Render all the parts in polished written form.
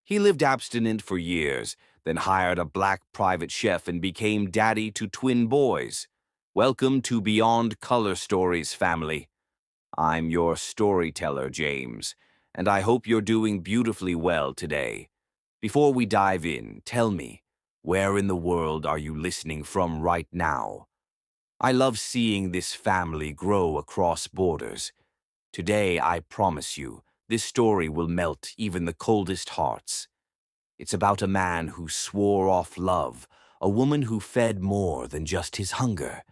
He lived abstinent for years, then hired a black private chef and became daddy to twin boys. Welcome to Beyond Color Stories, family. I'm your storyteller, James, and I hope you're doing beautifully well today. Before we dive in, tell me, where in the world are you listening from right now? I love seeing this family grow across borders. Today, I promise you, this story will melt even the coldest hearts. It's about a man who swore off love, a woman who fed more than just his hunger,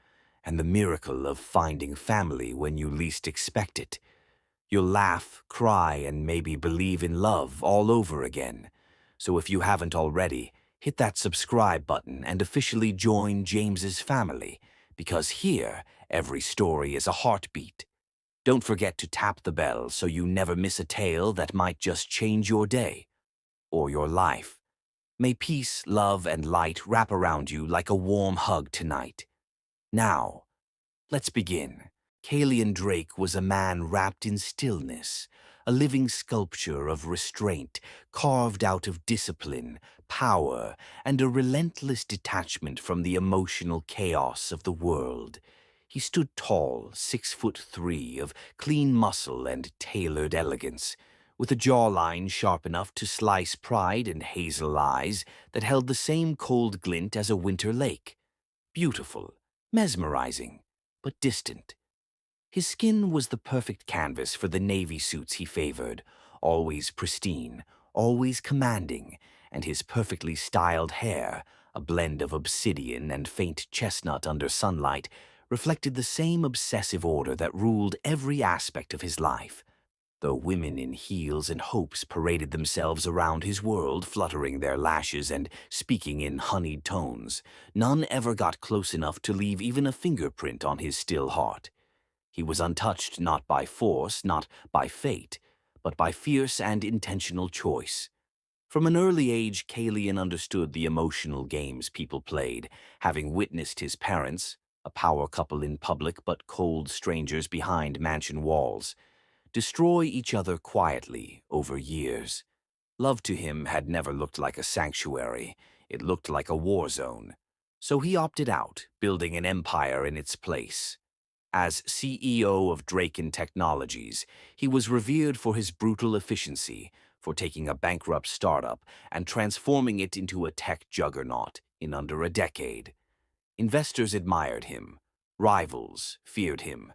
and the miracle of finding family when you least expect it. You'll laugh, cry, and maybe believe in love all over again. So if you haven't already, hit that subscribe button and officially join James's family, because here, every story is a heartbeat. Don't forget to tap the bell so you never miss a tale that might just change your day or your life. May peace, love, and light wrap around you like a warm hug tonight. Now, let's begin. Calian Drake was a man wrapped in stillness, a living sculpture of restraint, carved out of discipline, power, and a relentless detachment from the emotional chaos of the world. He stood tall, 6'3", of clean muscle and tailored elegance, with a jawline sharp enough to slice pride and hazel eyes that held the same cold glint as a winter lake. Beautiful, mesmerizing, but distant. His skin was the perfect canvas for the navy suits he favored, always pristine, always commanding, and his perfectly styled hair, a blend of obsidian and faint chestnut under sunlight, reflected the same obsessive order that ruled every aspect of his life. Though women in heels and hopes paraded themselves around his world, fluttering their lashes and speaking in honeyed tones, none ever got close enough to leave even a fingerprint on his still heart. He was untouched not by force, not by fate, but by fierce and intentional choice. From an early age, Calian understood the emotional games people played, having witnessed his parents, a power couple in public but cold strangers behind mansion walls, destroy each other quietly over years. Love to him had never looked like a sanctuary. It looked like a war zone. So he opted out, building an empire in its place. As CEO of Draken Technologies, he was revered for his brutal efficiency, for taking a bankrupt startup and transforming it into a tech juggernaut in under a decade. Investors admired him. Rivals feared him.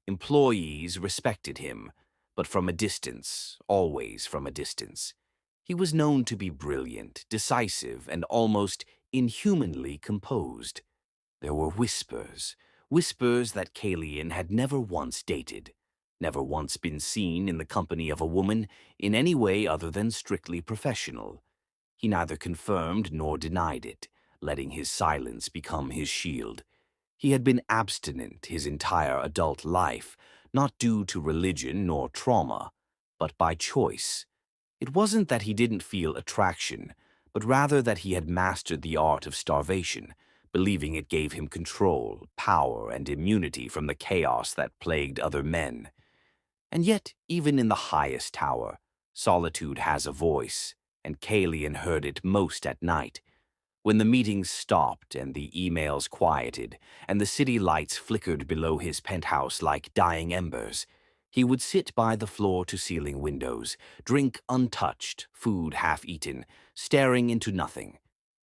Employees respected him, but from a distance, always from a distance. He was known to be brilliant, decisive, and almost inhumanly composed. There were whispers that Calian had never once dated, never once been seen in the company of a woman in any way other than strictly professional. He neither confirmed nor denied it, letting his silence become his shield. He had been abstinent his entire adult life, not due to religion nor trauma, but by choice. It wasn't that he didn't feel attraction, but rather that he had mastered the art of starvation, believing it gave him control, power, and immunity from the chaos that plagued other men. And yet, even in the highest tower, solitude has a voice, and Calian heard it most at night. When the meetings stopped and the emails quieted, and the city lights flickered below his penthouse like dying embers, he would sit by the floor-to-ceiling windows, drink untouched, food half-eaten, staring into nothing.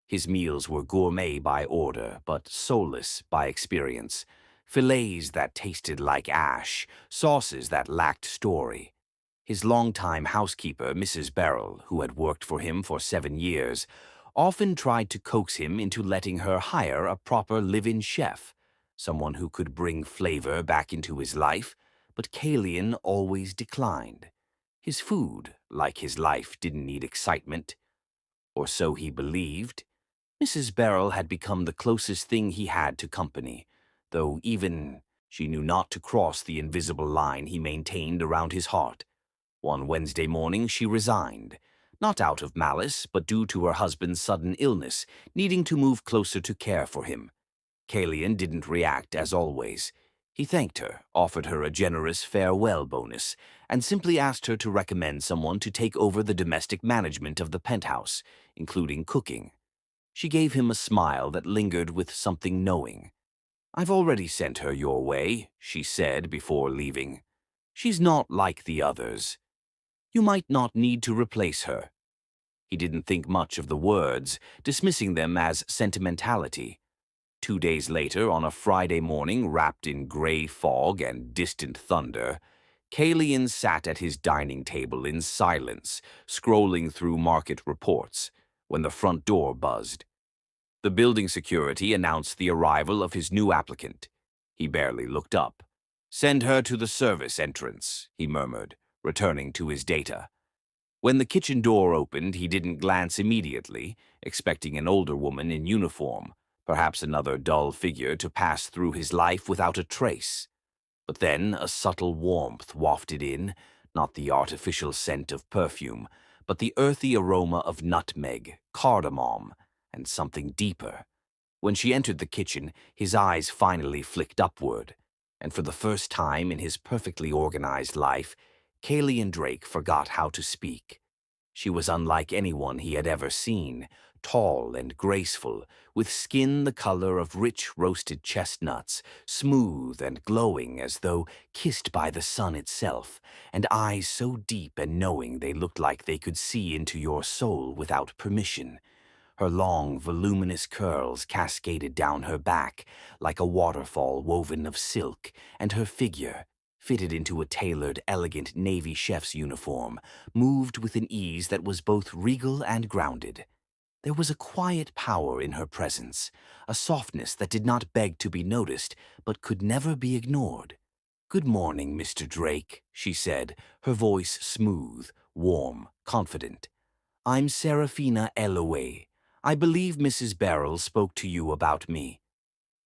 His meals were gourmet by order, but soulless by experience. Fillets that tasted like ash, sauces that lacked story. His longtime housekeeper, Mrs. Beryl, who had worked for him for 7 years, often tried to coax him into letting her hire a proper live-in chef, someone who could bring flavor back into his life, but Calian always declined. His food, like his life, didn't need excitement. Or so he believed. Mrs. Beryl had become the closest thing he had to company, though even she knew not to cross the invisible line he maintained around his heart. One Wednesday morning she resigned, not out of malice, but due to her husband's sudden illness, needing to move closer to care for him. Calian didn't react as always. He thanked her, offered her a generous farewell bonus, and simply asked her to recommend someone to take over the domestic management of the penthouse, including cooking. She gave him a smile that lingered with something knowing. "I've already sent her your way," she said before leaving. "She's not like the others. You might not need to replace her." He didn't think much of the words, dismissing them as sentimentality. 2 days later, on a Friday morning wrapped in gray fog and distant thunder, Kalian sat at his dining table in silence, scrolling through market reports, when the front door buzzed. The building security announced the arrival of his new applicant. He barely looked up. "Send her to the service entrance," he murmured, returning to his data. When the kitchen door opened, he didn't glance immediately, expecting an older woman in uniform, perhaps another dull figure to pass through his life without a trace. But then a subtle warmth wafted in, not the artificial scent of perfume, but the earthy aroma of nutmeg, cardamom, and something deeper. When she entered the kitchen, his eyes finally flicked upward, and for the first time in his perfectly organized life, Kalian Drake forgot how to speak. She was unlike anyone he had ever seen, tall and graceful, with skin the color of rich roasted chestnuts, smooth and glowing as though kissed by the sun itself, and eyes so deep and knowing they looked like they could see into your soul without permission. Her long, voluminous curls cascaded down her back like a waterfall woven of silk, and her figure, fitted into a tailored, elegant Navy chef's uniform, moved with an ease that was both regal and grounded. There was a quiet power in her presence, a softness that did not beg to be noticed, but could never be ignored. "Good morning, Mr. Drake," she said, her voice smooth, warm, confident. "I'm Serafina Eloe. I believe Mrs. Beryl spoke to you about me."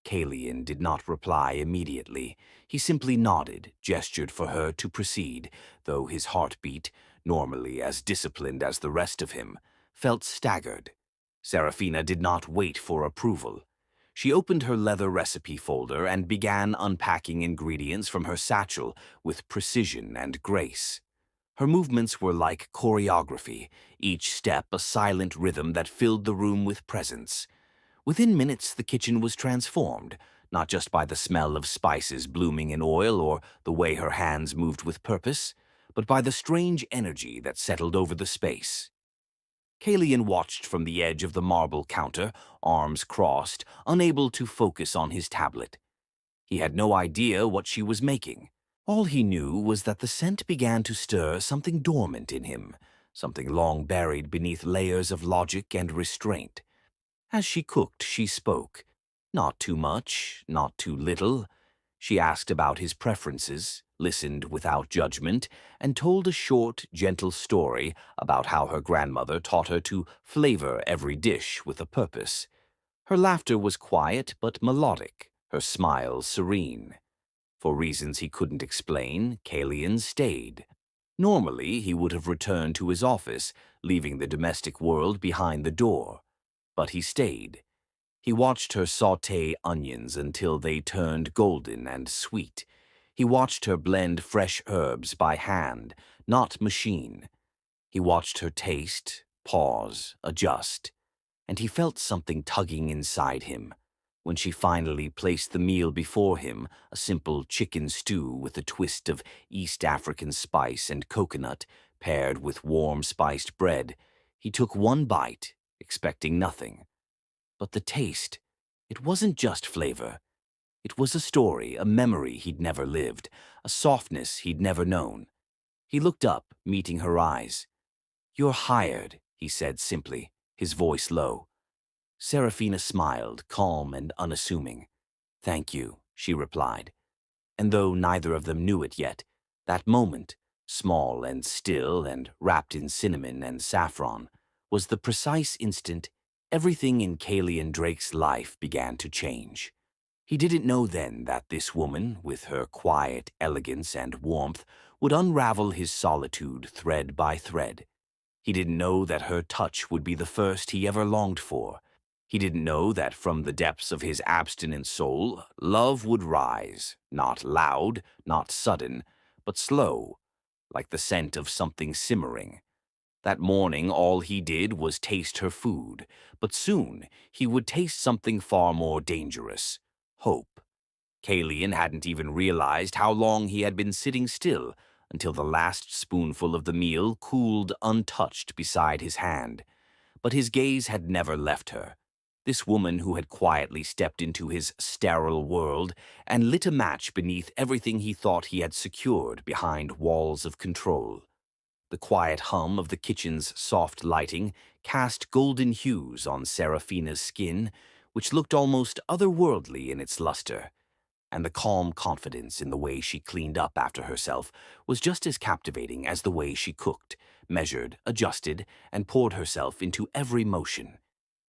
Kalian did not reply immediately. He simply nodded, gestured for her to proceed, though his heartbeat, normally as disciplined as the rest of him, felt staggered. Serafina did not wait for approval. She opened her leather recipe folder and began unpacking ingredients from her satchel with precision and grace. Her movements were like choreography, each step a silent rhythm that filled the room with presence. Within minutes, the kitchen was transformed, not just by the smell of spices blooming in oil or the way her hands moved with purpose, but by the strange energy that settled over the space. Kalian watched from the edge of the marble counter, arms crossed, unable to focus on his tablet. He had no idea what she was making. All he knew was that the scent began to stir something dormant in him, something long buried beneath layers of logic and restraint. As she cooked, she spoke. Not too much, not too little. She asked about his preferences, listened without judgment, and told a short, gentle story about how her grandmother taught her to flavor every dish with a purpose. Her laughter was quiet but melodic, her smile serene. For reasons he couldn't explain, Kalian stayed. Normally, he would have returned to his office, leaving the domestic world behind the door. But he stayed. He watched her saute onions until they turned golden and sweet. He watched her blend fresh herbs by hand, not machine. He watched her taste, pause, adjust, and he felt something tugging inside him. When she finally placed the meal before him, a simple chicken stew with a twist of East African spice and coconut, paired with warm spiced bread, he took one bite, expecting nothing. But the taste, it wasn't just flavor. It was a story, a memory he'd never lived, a softness he'd never known. He looked up, meeting her eyes. "You're hired," he said simply, his voice low. Serafina smiled, calm and unassuming. "Thank you," she replied. And though neither of them knew it yet, that moment, small and still and wrapped in cinnamon and saffron, was the precise instant everything in Kalian Drake's life began to change. He didn't know then that this woman, with her quiet elegance and warmth, would unravel his solitude thread by thread. He didn't know that her touch would be the first he ever longed for, He didn't know that from the depths of his abstinent soul, love would rise, not loud, not sudden, but slow, like the scent of something simmering. That morning, all he did was taste her food, but soon he would taste something far more dangerous: hope. Kalian hadn't even realized how long he had been sitting still until the last spoonful of the meal cooled untouched beside his hand. But his gaze had never left her. This woman who had quietly stepped into his sterile world and lit a match beneath everything he thought he had secured behind walls of control. The quiet hum of the kitchen's soft lighting cast golden hues on Seraphina's skin, which looked almost otherworldly in its luster, and the calm confidence in the way she cleaned up after herself was just as captivating as the way she cooked, measured, adjusted, and poured herself into every motion.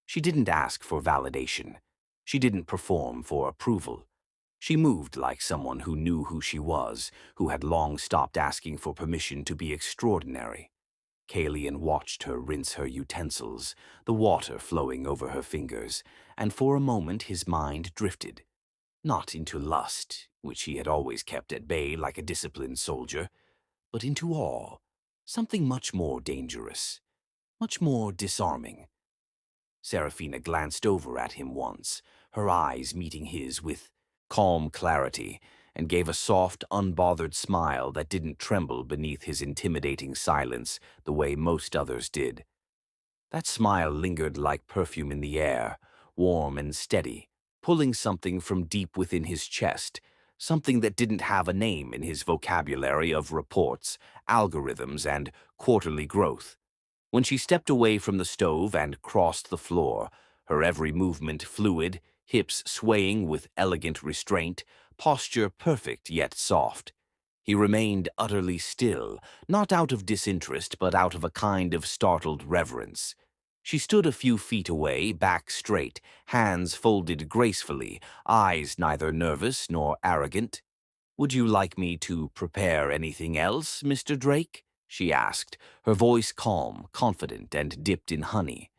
She didn't ask for validation. She didn't perform for approval. She moved like someone who knew who she was, who had long stopped asking for permission to be extraordinary. Kalian watched her rinse her utensils, the water flowing over her fingers, and for a moment his mind drifted. Not into lust, which he had always kept at bay like a disciplined soldier, but into awe, something much more dangerous, much more disarming. Seraphina glanced over at him once, her eyes meeting his with calm clarity, and gave a soft, unbothered smile that didn't tremble beneath his intimidating silence the way most others did. That smile lingered like perfume in the air, warm and steady, pulling something from deep within his chest, something that didn't have a name in his vocabulary of reports, algorithms, and quarterly growth. When she stepped away from the stove and crossed the floor, her every movement fluid, hips swaying with elegant restraint, posture perfect yet soft. He remained utterly still, not out of disinterest but out of a kind of startled reverence. She stood a few feet away, back straight, hands folded gracefully, eyes neither nervous nor arrogant. "Would you like me to prepare anything else, Mr. Drake?" she asked, her voice calm, confident, and dipped in honey.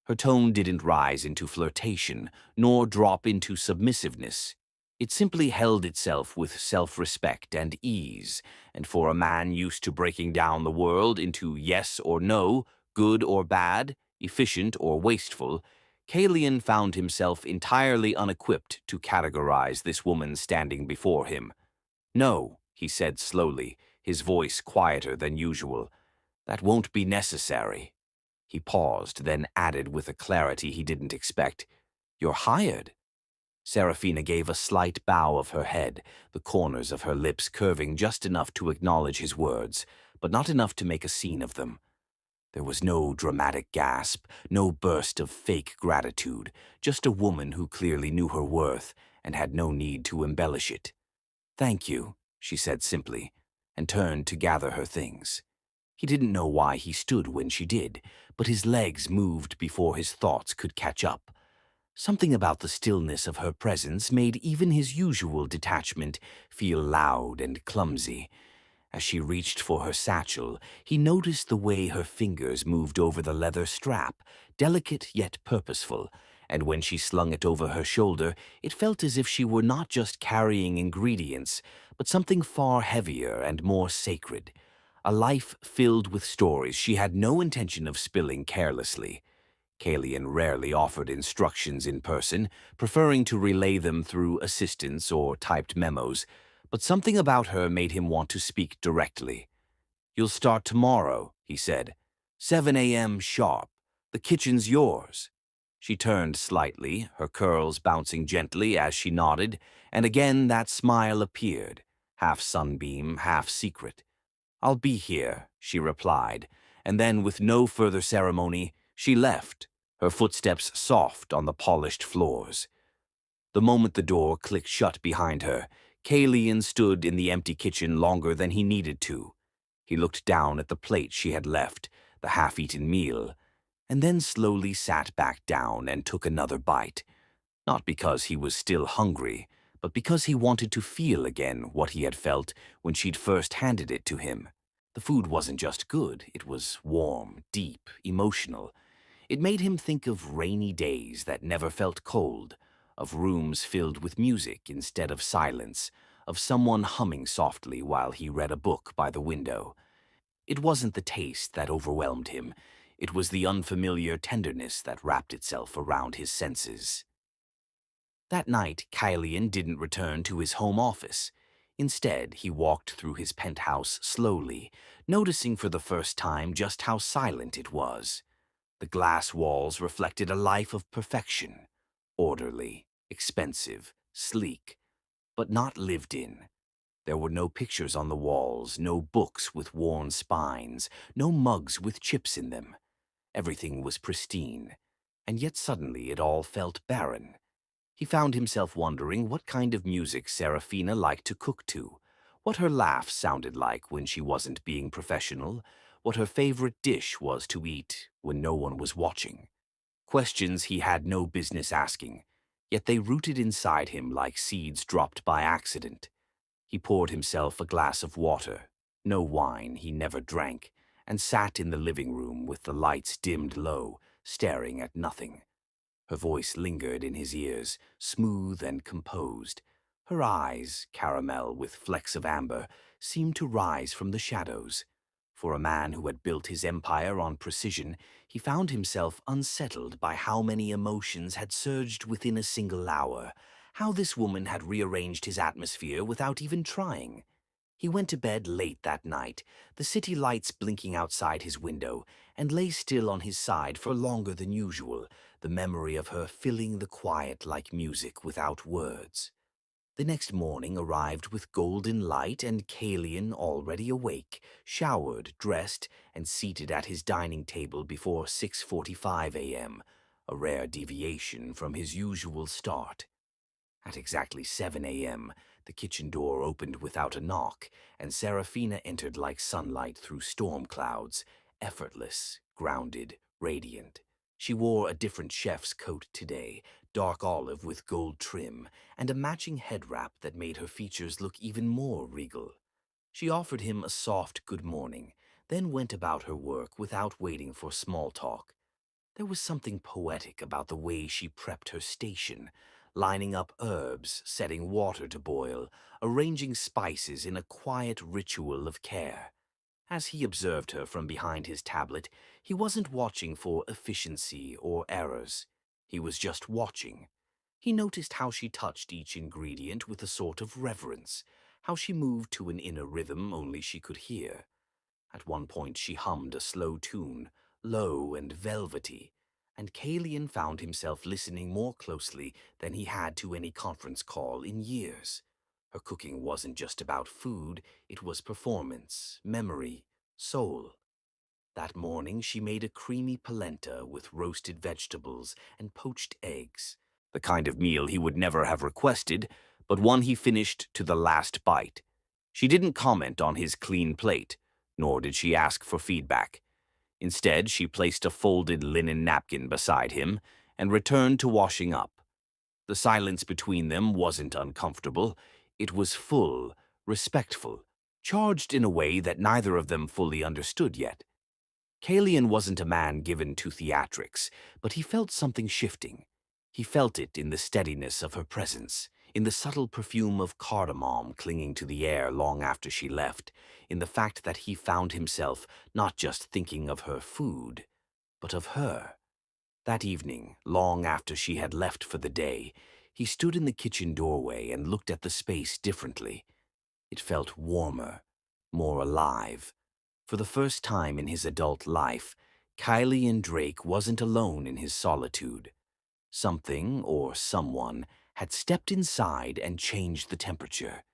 Her tone didn't rise into flirtation, nor drop into submissiveness. It simply held itself with self-respect and ease, and for a man used to breaking down the world into yes or no, good or bad, efficient or wasteful, Kalian found himself entirely unequipped to categorize this woman standing before him. "No," he said slowly, his voice quieter than usual. "That won't be necessary." He paused, then added with a clarity he didn't expect, "You're hired." Seraphina gave a slight bow of her head, the corners of her lips curving just enough to acknowledge his words, but not enough to make a scene of them. There was no dramatic gasp, no burst of fake gratitude, just a woman who clearly knew her worth and had no need to embellish it. "Thank you," she said simply, and turned to gather her things. He didn't know why he stood when she did, but his legs moved before his thoughts could catch up. Something about the stillness of her presence made even his usual detachment feel loud and clumsy. As she reached for her satchel, he noticed the way her fingers moved over the leather strap, delicate yet purposeful, and when she slung it over her shoulder, it felt as if she were not just carrying ingredients, but something far heavier and more sacred. A life filled with stories she had no intention of spilling carelessly. Kalian rarely offered instructions in person, preferring to relay them through assistants or typed memos, but something about her made him want to speak directly. "You'll start tomorrow," he said. "7 a.m. sharp. The kitchen's yours." She turned slightly, her curls bouncing gently as she nodded, and again that smile appeared, half sunbeam, half secret. "I'll be here," she replied, and then with no further ceremony, she left, her footsteps soft on the polished floors. The moment the door clicked shut behind her, Kalian stood in the empty kitchen longer than he needed to. He looked down at the plate she had left, the half-eaten meal, and then slowly sat back down and took another bite. Not because he was still hungry, but because he wanted to feel again what he had felt when she'd first handed it to him. The food wasn't just good, it was warm, deep, emotional. It made him think of rainy days that never felt cold, of rooms filled with music instead of silence, of someone humming softly while he read a book by the window. It wasn't the taste that overwhelmed him. It was the unfamiliar tenderness that wrapped itself around his senses. That night, Kylian didn't return to his home office. Instead, he walked through his penthouse slowly, noticing for the first time just how silent it was. The glass walls reflected a life of perfection, orderly, expensive, sleek, but not lived in. There were no pictures on the walls, no books with worn spines, no mugs with chips in them. Everything was pristine, and yet suddenly it all felt barren. He found himself wondering what kind of music Serafina liked to cook to, what her laugh sounded like when she wasn't being professional, what her favorite dish was to eat when no one was watching. Questions he had no business asking, yet they rooted inside him like seeds dropped by accident. He poured himself a glass of water, no wine he never drank, and sat in the living room with the lights dimmed low, staring at nothing. Her voice lingered in his ears, smooth and composed. Her eyes, caramel with flecks of amber, seemed to rise from the shadows. For a man who had built his empire on precision, he found himself unsettled by how many emotions had surged within a single hour, how this woman had rearranged his atmosphere without even trying. He went to bed late that night, the city lights blinking outside his window, and lay still on his side for longer than usual, the memory of her filling the quiet like music without words. The next morning arrived with golden light and Kalian already awake, showered, dressed, and seated at his dining table before 6:45 a.m., a rare deviation from his usual start. At exactly 7 a.m., the kitchen door opened without a knock, and Serafina entered like sunlight through storm clouds, effortless, grounded, radiant. She wore a different chef's coat today, dark olive with gold trim, and a matching head wrap that made her features look even more regal. She offered him a soft good morning, then went about her work without waiting for small talk. There was something poetic about the way she prepped her station, lining up herbs, setting water to boil, arranging spices in a quiet ritual of care. As he observed her from behind his tablet, he wasn't watching for efficiency or errors. He was just watching. He noticed how she touched each ingredient with a sort of reverence, how she moved to an inner rhythm only she could hear. At one point she hummed a slow tune, low and velvety, and Kalian found himself listening more closely than he had to any conference call in years. Her cooking wasn't just about food, it was performance, memory, soul. That morning she made a creamy polenta with roasted vegetables and poached eggs, the kind of meal he would never have requested, but one he finished to the last bite. She didn't comment on his clean plate, nor did she ask for feedback. Instead, she placed a folded linen napkin beside him and returned to washing up. The silence between them wasn't uncomfortable. It was full, respectful, charged in a way that neither of them fully understood yet. Kalian wasn't a man given to theatrics, but he felt something shifting. He felt it in the steadiness of her presence, in the subtle perfume of cardamom clinging to the air long after she left, in the fact that he found himself not just thinking of her food, but of her. That evening, long after she had left for the day, he stood in the kitchen doorway and looked at the space differently. It felt warmer, more alive. For the first time in his adult life, Kylie Drake wasn't alone in his solitude. Something, or someone, had stepped inside and changed the temperature.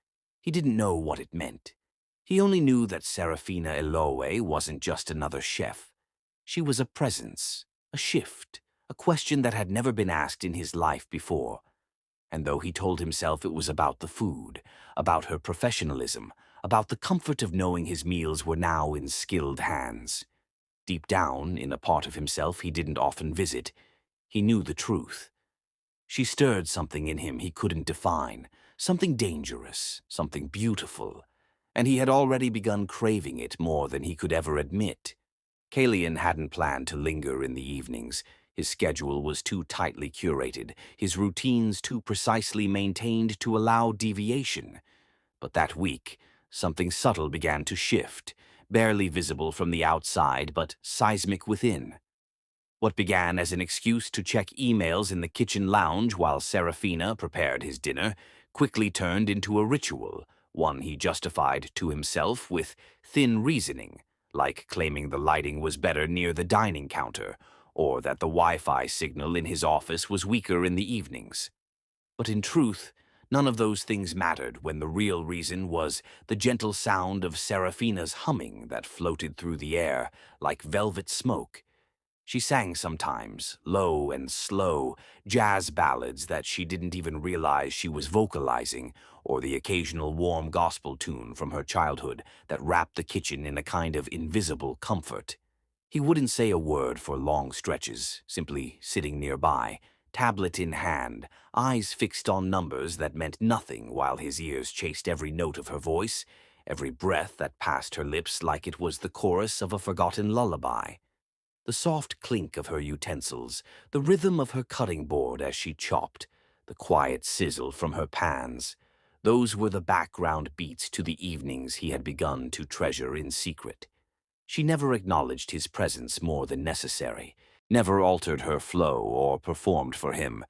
He didn't know what it meant. He only knew that Serafina Eloe wasn't just another chef. She was a presence, a shift, a question that had never been asked in his life before. And though he told himself it was about the food, about her professionalism, about the comfort of knowing his meals were now in skilled hands, deep down, in a part of himself he didn't often visit, he knew the truth. She stirred something in him he couldn't define, something dangerous, something beautiful, and he had already begun craving it more than he could ever admit. Kalian hadn't planned to linger in the evenings. His schedule was too tightly curated, his routines too precisely maintained to allow deviation. But that week, something subtle began to shift, barely visible from the outside but seismic within. What began as an excuse to check emails in the kitchen lounge while Serafina prepared his dinner quickly turned into a ritual, one he justified to himself with thin reasoning, like claiming the lighting was better near the dining counter, or that the Wi-Fi signal in his office was weaker in the evenings. But in truth, none of those things mattered when the real reason was the gentle sound of Serafina's humming that floated through the air like velvet smoke. She sang sometimes, low and slow, jazz ballads that she didn't even realize she was vocalizing, or the occasional warm gospel tune from her childhood that wrapped the kitchen in a kind of invisible comfort. He wouldn't say a word for long stretches, simply sitting nearby, tablet in hand, eyes fixed on numbers that meant nothing while his ears chased every note of her voice, every breath that passed her lips like it was the chorus of a forgotten lullaby. The soft clink of her utensils, the rhythm of her cutting board as she chopped, the quiet sizzle from her pans, those were the background beats to the evenings he had begun to treasure in secret. She never acknowledged his presence more than necessary, never altered her flow or performed for him.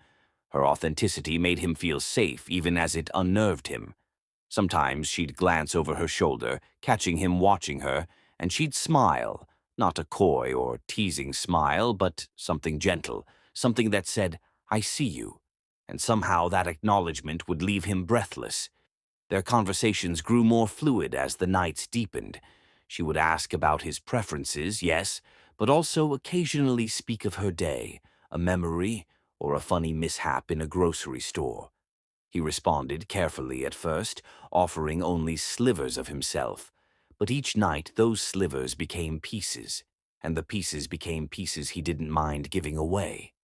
Her authenticity made him feel safe even as it unnerved him. Sometimes she'd glance over her shoulder, catching him watching her, and she'd smile, not a coy or teasing smile, but something gentle, something that said, "I see you." And somehow that acknowledgement would leave him breathless. Their conversations grew more fluid as the nights deepened. She would ask about his preferences, yes, but also occasionally speak of her day, a memory, or a funny mishap in a grocery store. He responded carefully at first, offering only slivers of himself. But each night those slivers became pieces, and the pieces became pieces he didn't mind giving away.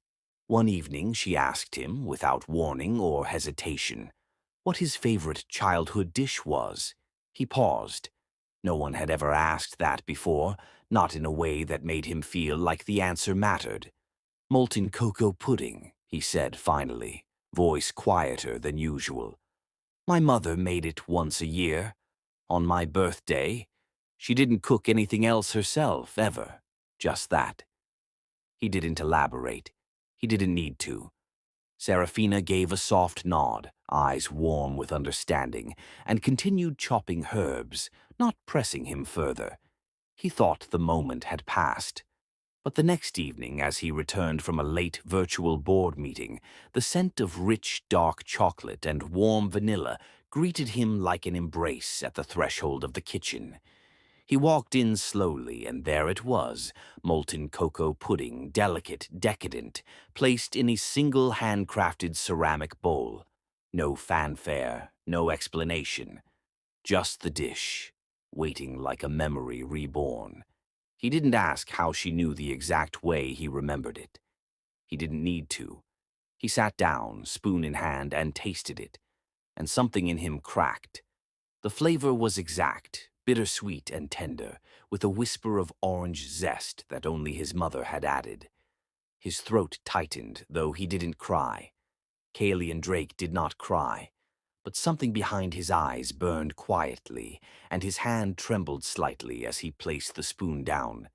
One evening she asked him, without warning or hesitation, what his favorite childhood dish was. He paused. No one had ever asked that before, not in a way that made him feel like the answer mattered. "Molten cocoa pudding," he said finally, voice quieter than usual. "My mother made it once a year, on my birthday. She didn't cook anything else herself, ever. Just that." He didn't elaborate. He didn't need to. Serafina gave a soft nod, eyes warm with understanding, and continued chopping herbs, not pressing him further. He thought the moment had passed. But the next evening, as he returned from a late virtual board meeting, the scent of rich, dark chocolate and warm vanilla greeted him like an embrace at the threshold of the kitchen. He walked in slowly, and there it was, molten cocoa pudding, delicate, decadent, placed in a single handcrafted ceramic bowl. No fanfare, no explanation, just the dish, waiting like a memory reborn. He didn't ask how she knew the exact way he remembered it. He didn't need to. He sat down, spoon in hand, and tasted it, and something in him cracked. The flavor was exact, bittersweet and tender, with a whisper of orange zest that only his mother had added. His throat tightened, though he didn't cry. Kalian Drake did not cry, but something behind his eyes burned quietly, and his hand trembled slightly as he placed the spoon down.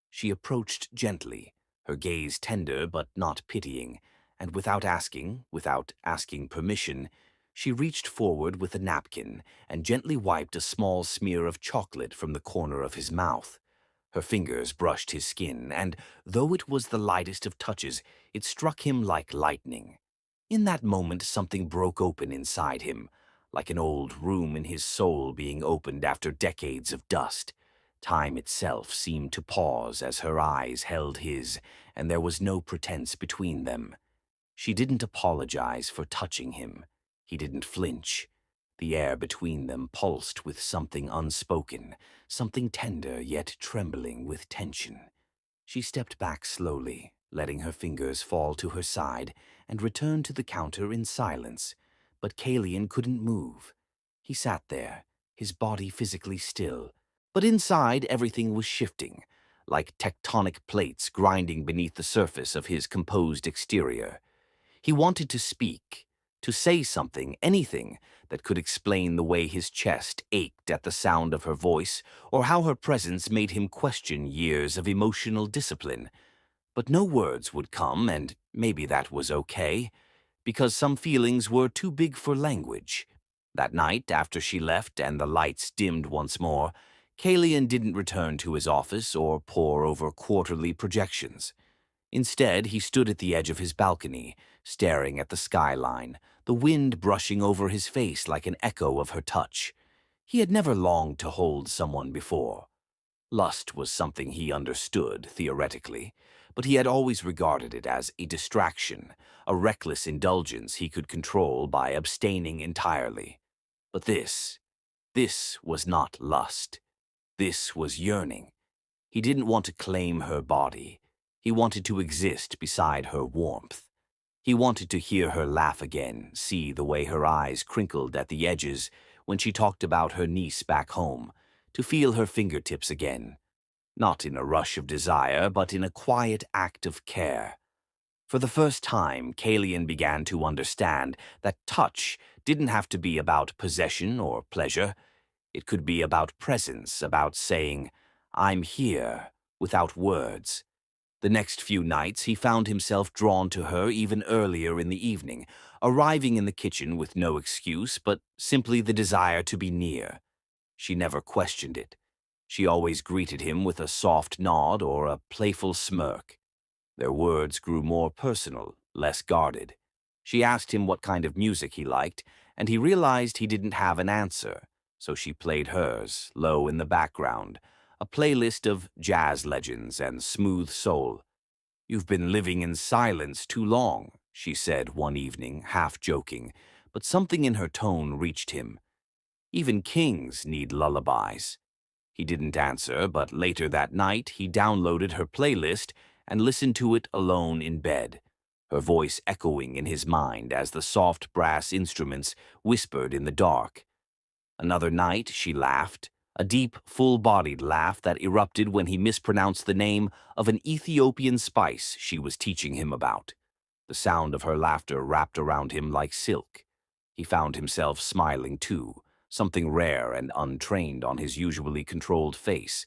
She approached gently, her gaze tender but not pitying, and without asking permission, she reached forward with a napkin and gently wiped a small smear of chocolate from the corner of his mouth. Her fingers brushed his skin, and though it was the lightest of touches, it struck him like lightning. In that moment, something broke open inside him, like an old room in his soul being opened after decades of dust. Time itself seemed to pause as her eyes held his, and there was no pretense between them. She didn't apologize for touching him. He didn't flinch. The air between them pulsed with something unspoken, something tender yet trembling with tension. She stepped back slowly, letting her fingers fall to her side, and returned to the counter in silence. But Kalian couldn't move. He sat there, his body physically still, but inside everything was shifting, like tectonic plates grinding beneath the surface of his composed exterior. He wanted to speak, to say something, anything that could explain the way his chest ached at the sound of her voice or how her presence made him question years of emotional discipline. But no words would come, and maybe that was okay, because some feelings were too big for language. That night, after she left and the lights dimmed once more, Kalian didn't return to his office or pore over quarterly projections. Instead, he stood at the edge of his balcony, staring at the skyline, the wind brushing over his face like an echo of her touch. He had never longed to hold someone before. Lust was something he understood, theoretically, but he had always regarded it as a distraction, a reckless indulgence he could control by abstaining entirely. But this was not lust. This was yearning. He didn't want to claim her body. He wanted to exist beside her warmth. He wanted to hear her laugh again, see the way her eyes crinkled at the edges when she talked about her niece back home, to feel her fingertips again, not in a rush of desire, but in a quiet act of care. For the first time, Kalian began to understand that touch didn't have to be about possession or pleasure. It could be about presence, about saying, "I'm here," without words. The next few nights, he found himself drawn to her even earlier in the evening, arriving in the kitchen with no excuse, but simply the desire to be near. She never questioned it. She always greeted him with a soft nod or a playful smirk. Their words grew more personal, less guarded. She asked him what kind of music he liked, and he realized he didn't have an answer, so she played hers, low in the background, a playlist of jazz legends and smooth soul. "You've been living in silence too long," she said one evening, half joking, but something in her tone reached him. "Even kings need lullabies." He didn't answer, but later that night he downloaded her playlist and listened to it alone in bed, her voice echoing in his mind as the soft brass instruments whispered in the dark. Another night she laughed, a deep, full-bodied laugh that erupted when he mispronounced the name of an Ethiopian spice she was teaching him about. The sound of her laughter wrapped around him like silk. He found himself smiling too, something rare and untrained on his usually controlled face.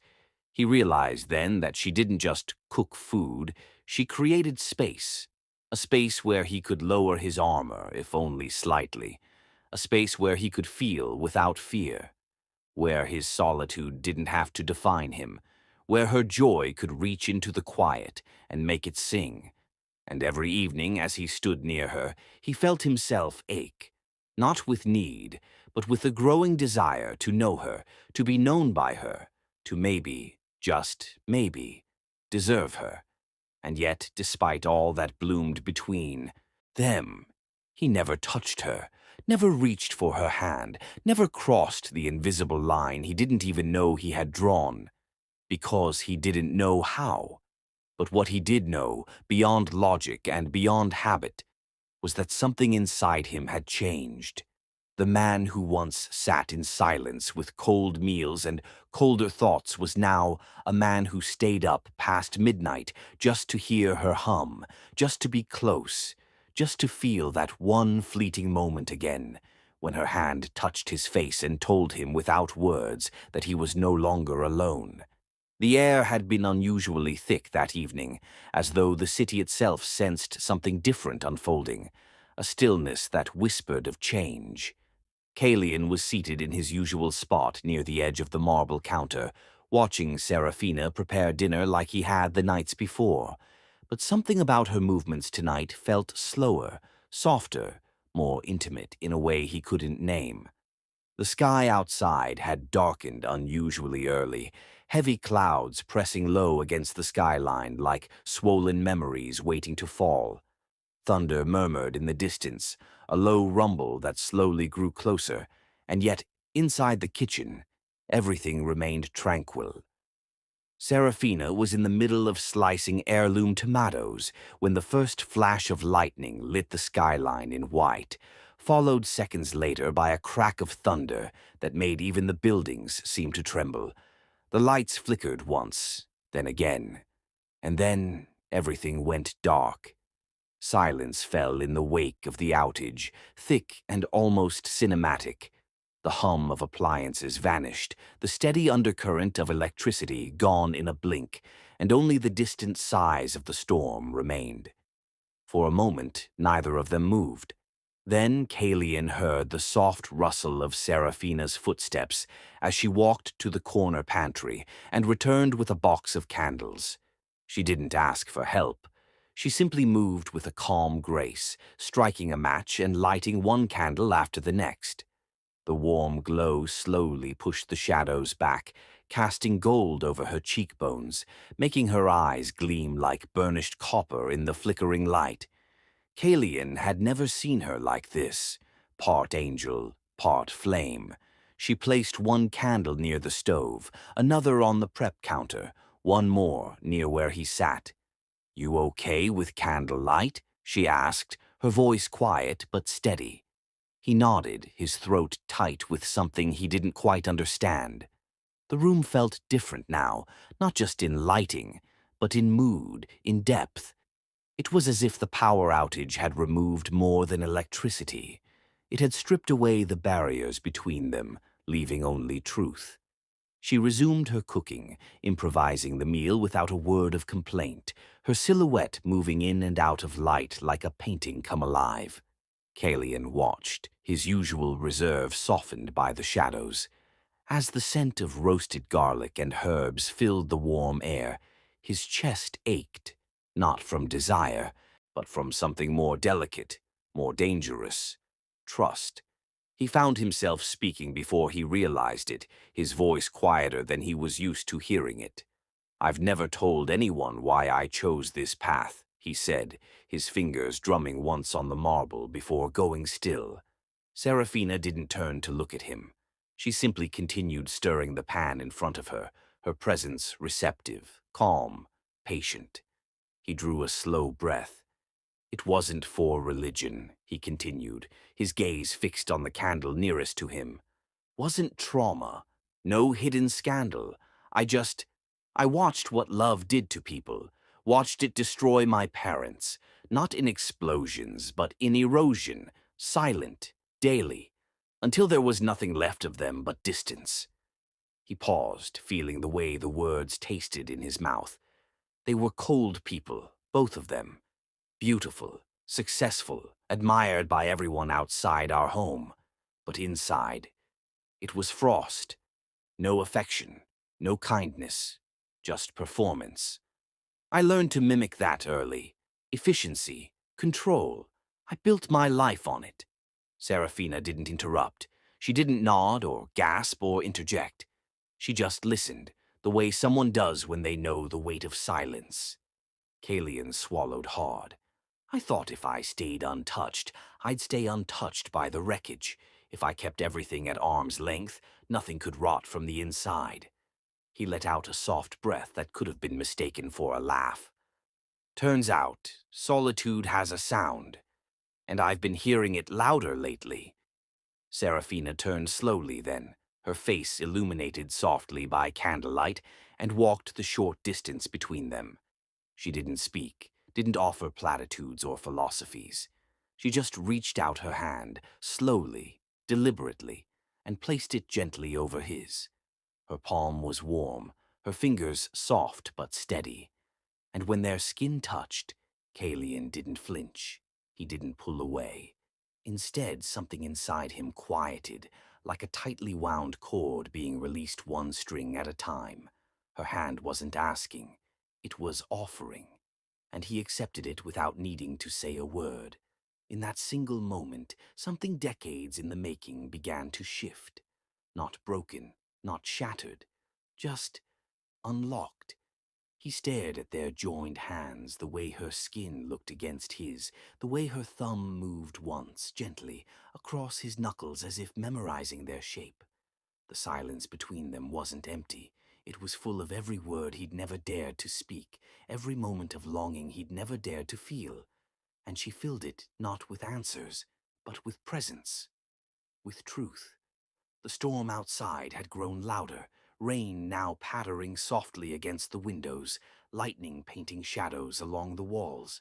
He realized then that she didn't just cook food, she created space. A space where he could lower his armor, if only slightly. A space where he could feel without fear. Where his solitude didn't have to define him. Where her joy could reach into the quiet and make it sing. And every evening as he stood near her, he felt himself ache. Not with need, but with a growing desire to know her, to be known by her, to maybe, just maybe, deserve her. And yet, despite all that bloomed between them, he never touched her, never reached for her hand, never crossed the invisible line he didn't even know he had drawn, because he didn't know how. But what he did know, beyond logic and beyond habit, was that something inside him had changed. The man who once sat in silence with cold meals and colder thoughts was now a man who stayed up past midnight just to hear her hum, just to be close, just to feel that one fleeting moment again, when her hand touched his face and told him without words that he was no longer alone. The air had been unusually thick that evening, as though the city itself sensed something different unfolding, a stillness that whispered of change. Kalian was seated in his usual spot near the edge of the marble counter, watching Serafina prepare dinner like he had the nights before. But something about her movements tonight felt slower, softer, more intimate in a way he couldn't name. The sky outside had darkened unusually early, heavy clouds pressing low against the skyline like swollen memories waiting to fall. Thunder murmured in the distance, a low rumble that slowly grew closer, and yet, inside the kitchen, everything remained tranquil. Serafina was in the middle of slicing heirloom tomatoes when the first flash of lightning lit the skyline in white, followed seconds later by a crack of thunder that made even the buildings seem to tremble. The lights flickered once, Then again, and then everything went dark. Silence fell in the wake of the outage, thick and almost cinematic. The hum of appliances vanished, the steady undercurrent of electricity gone in a blink, and only the distant sighs of the storm remained. For a moment, neither of them moved. Then Kalian heard the soft rustle of Seraphina's footsteps as she walked to the corner pantry and returned with a box of candles. She didn't ask for help. She simply moved with a calm grace, striking a match and lighting one candle after the next. The warm glow slowly pushed the shadows back, casting gold over her cheekbones, making her eyes gleam like burnished copper in the flickering light. Kalian had never seen her like this, part angel, part flame. She placed one candle near the stove, another on the prep counter, one more near where he sat. "You okay with candlelight?" she asked, her voice quiet but steady. He nodded, his throat tight with something he didn't quite understand. The room felt different now, not just in lighting, but in mood, in depth. It was as if the power outage had removed more than electricity. It had stripped away the barriers between them, leaving only truth. She resumed her cooking, improvising the meal without a word of complaint, her silhouette moving in and out of light like a painting come alive. Kalian watched, his usual reserve softened by the shadows. As the scent of roasted garlic and herbs filled the warm air, his chest ached, not from desire, but from something more delicate, more dangerous: trust. He found himself speaking before he realized it, his voice quieter than he was used to hearing it. "I've never told anyone why I chose this path," he said, his fingers drumming once on the marble before going still. Seraphina didn't turn to look at him. She simply continued stirring the pan in front of her, her presence receptive, calm, patient. He drew a slow breath. "It wasn't for religion," he continued, his gaze fixed on the candle nearest to him. "Wasn't trauma. No hidden scandal. I watched what love did to people, watched it destroy my parents, not in explosions, but in erosion, silent, daily, until there was nothing left of them but distance." He paused, feeling the way the words tasted in his mouth. They were cold people, both of them. Beautiful, successful, admired by everyone outside our home. But inside, it was frost. No affection, no kindness, just performance. I learned to mimic that early. Efficiency, control. I built my life on it. Seraphina didn't interrupt. She didn't nod or gasp or interject. She just listened, the way someone does when they know the weight of silence. Kalian swallowed hard. "I thought if I stayed untouched, I'd stay untouched by the wreckage. If I kept everything at arm's length, nothing could rot from the inside." He let out a soft breath that could have been mistaken for a laugh. "Turns out, solitude has a sound, and I've been hearing it louder lately." Seraphina turned slowly then, her face illuminated softly by candlelight, and walked the short distance between them. She didn't speak, didn't offer platitudes or philosophies. She just reached out her hand, slowly, deliberately, and placed it gently over his. Her palm was warm, her fingers soft but steady. And when their skin touched, Kalian didn't flinch. He didn't pull away. Instead, something inside him quieted, like a tightly wound cord being released one string at a time. Her hand wasn't asking, it was offering, and he accepted it without needing to say a word. In that single moment, something decades in the making began to shift. Not broken, not shattered, just unlocked. He stared at their joined hands, the way her skin looked against his, the way her thumb moved once, gently, across his knuckles as if memorizing their shape. The silence between them wasn't empty. It was full of every word he'd never dared to speak, every moment of longing he'd never dared to feel. And she filled it not with answers, but with presence, with truth. The storm outside had grown louder, rain now pattering softly against the windows, lightning painting shadows along the walls.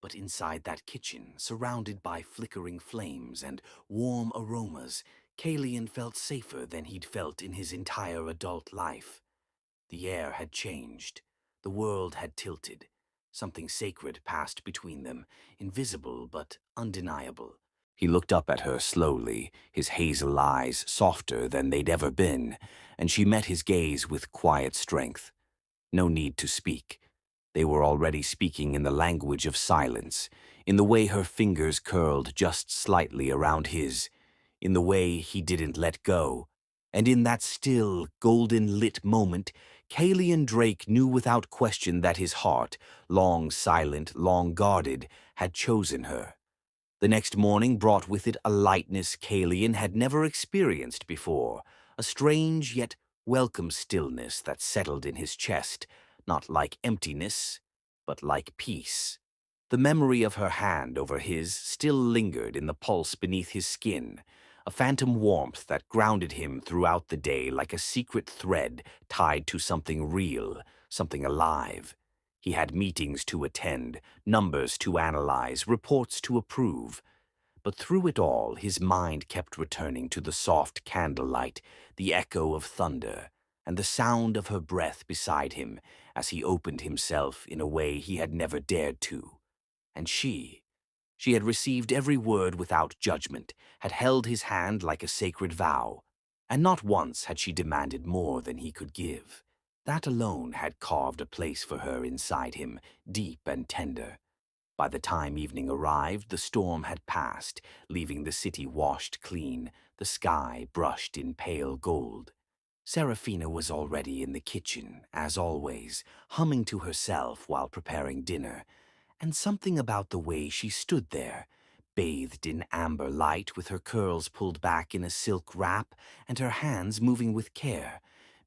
But inside that kitchen, surrounded by flickering flames and warm aromas, Kalian felt safer than he'd felt in his entire adult life. The air had changed. The world had tilted. Something sacred passed between them, invisible but undeniable. He looked up at her slowly, his hazel eyes softer than they'd ever been, and she met his gaze with quiet strength. No need to speak. They were already speaking in the language of silence, in the way her fingers curled just slightly around his, in the way he didn't let go. And in that still, golden-lit moment, Kalian Drake knew without question that his heart, long silent, long guarded, had chosen her. The next morning brought with it a lightness Kalian had never experienced before, a strange yet welcome stillness that settled in his chest, not like emptiness, but like peace. The memory of her hand over his still lingered in the pulse beneath his skin, a phantom warmth that grounded him throughout the day like a secret thread tied to something real, something alive. He had meetings to attend, numbers to analyze, reports to approve. But through it all, his mind kept returning to the soft candlelight, the echo of thunder, and the sound of her breath beside him as he opened himself in a way he had never dared to. And she had received every word without judgment, had held his hand like a sacred vow, and not once had she demanded more than he could give. That alone had carved a place for her inside him, deep and tender. By the time evening arrived, the storm had passed, leaving the city washed clean, the sky brushed in pale gold. Serafina was already in the kitchen, as always, humming to herself while preparing dinner, and something about the way she stood there, bathed in amber light with her curls pulled back in a silk wrap and her hands moving with care,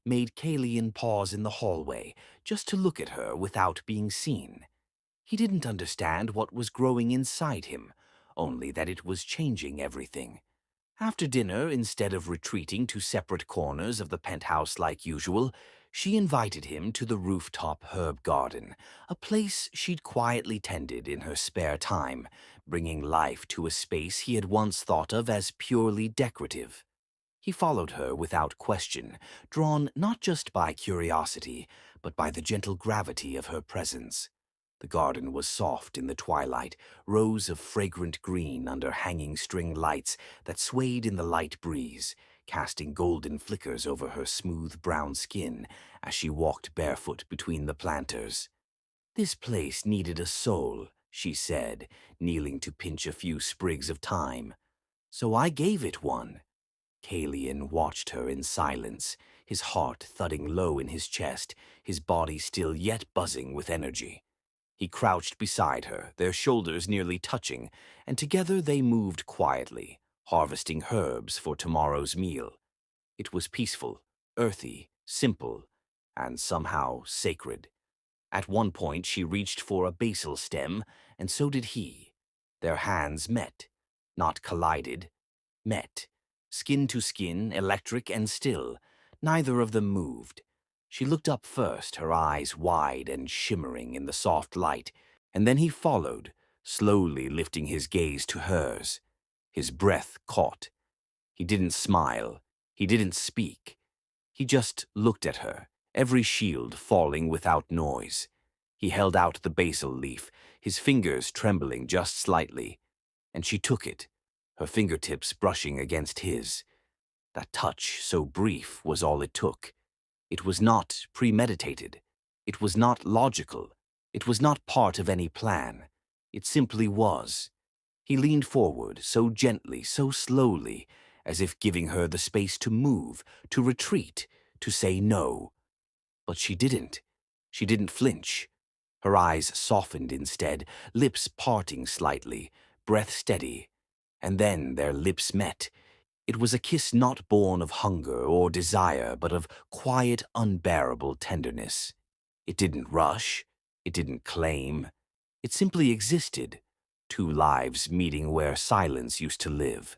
made Kalian pause in the hallway just to look at her without being seen. He didn't understand what was growing inside him, only that it was changing everything. After dinner, instead of retreating to separate corners of the penthouse like usual, she invited him to the rooftop herb garden, a place she'd quietly tended in her spare time, bringing life to a space he had once thought of as purely decorative. He followed her without question, drawn not just by curiosity, but by the gentle gravity of her presence. The garden was soft in the twilight, rows of fragrant green under hanging string lights that swayed in the light breeze, casting golden flickers over her smooth brown skin as she walked barefoot between the planters. This place needed a soul, she said, kneeling to pinch a few sprigs of thyme. So I gave it one. Kalian watched her in silence, his heart thudding low in his chest, his body still yet buzzing with energy. He crouched beside her, their shoulders nearly touching, and together they moved quietly, harvesting herbs for tomorrow's meal. It was peaceful, earthy, simple, and somehow sacred. At one point she reached for a basil stem, and so did he. Their hands met, not collided, met. Skin to skin, electric and still. Neither of them moved. She looked up first, her eyes wide and shimmering in the soft light, and then he followed, slowly lifting his gaze to hers. His breath caught. He didn't smile. He didn't speak. He just looked at her, every shield falling without noise. He held out the basil leaf, his fingers trembling just slightly, and she took it, her fingertips brushing against his. That touch, so brief, was all it took. It was not premeditated. It was not logical. It was not part of any plan. It simply was. He leaned forward, so gently, so slowly, as if giving her the space to move, to retreat, to say no. But she didn't. She didn't flinch. Her eyes softened instead, lips parting slightly, breath steady. And then their lips met. It was a kiss not born of hunger or desire, but of quiet, unbearable tenderness. It didn't rush. It didn't claim. It simply existed. Two lives meeting where silence used to live.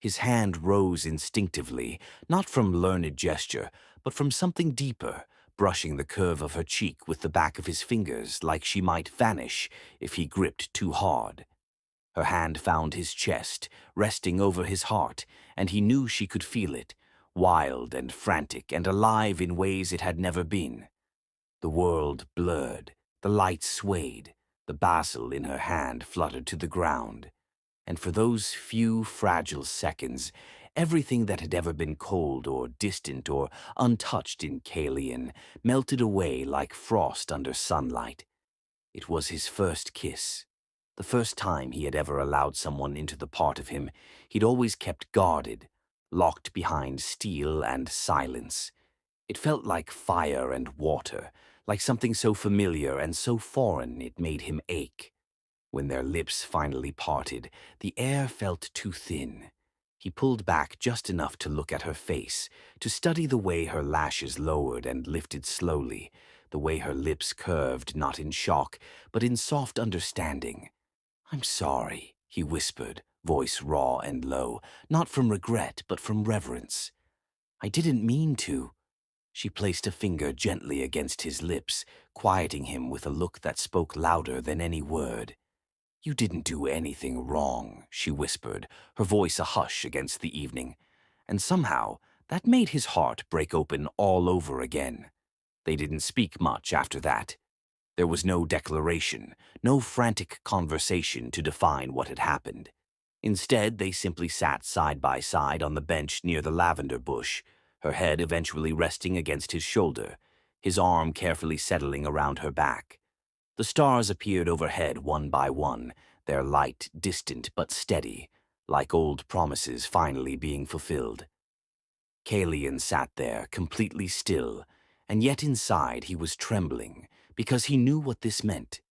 His hand rose instinctively, not from learned gesture, but from something deeper, brushing the curve of her cheek with the back of his fingers like she might vanish if he gripped too hard. Her hand found his chest, resting over his heart, and he knew she could feel it, wild and frantic and alive in ways it had never been. The world blurred, the light swayed, the basil in her hand fluttered to the ground. And for those few fragile seconds, everything that had ever been cold or distant or untouched in Kalian melted away like frost under sunlight. It was his first kiss, the first time he had ever allowed someone into the part of him he'd always kept guarded, locked behind steel and silence. It felt like fire and water, like something so familiar and so foreign it made him ache. When their lips finally parted, the air felt too thin. He pulled back just enough to look at her face, to study the way her lashes lowered and lifted slowly, the way her lips curved not in shock, but in soft understanding. "I'm sorry," he whispered, voice raw and low, not from regret, but from reverence. "I didn't mean to." She placed a finger gently against his lips, quieting him with a look that spoke louder than any word. "You didn't do anything wrong," she whispered, her voice a hush against the evening. And somehow, that made his heart break open all over again. They didn't speak much after that. There was no declaration, no frantic conversation to define what had happened. Instead, they simply sat side by side on the bench near the lavender bush, her head eventually resting against his shoulder, his arm carefully settling around her back. The stars appeared overhead one by one, their light distant but steady, like old promises finally being fulfilled. Kalian sat there, completely still, and yet inside he was trembling, because he knew what this meant.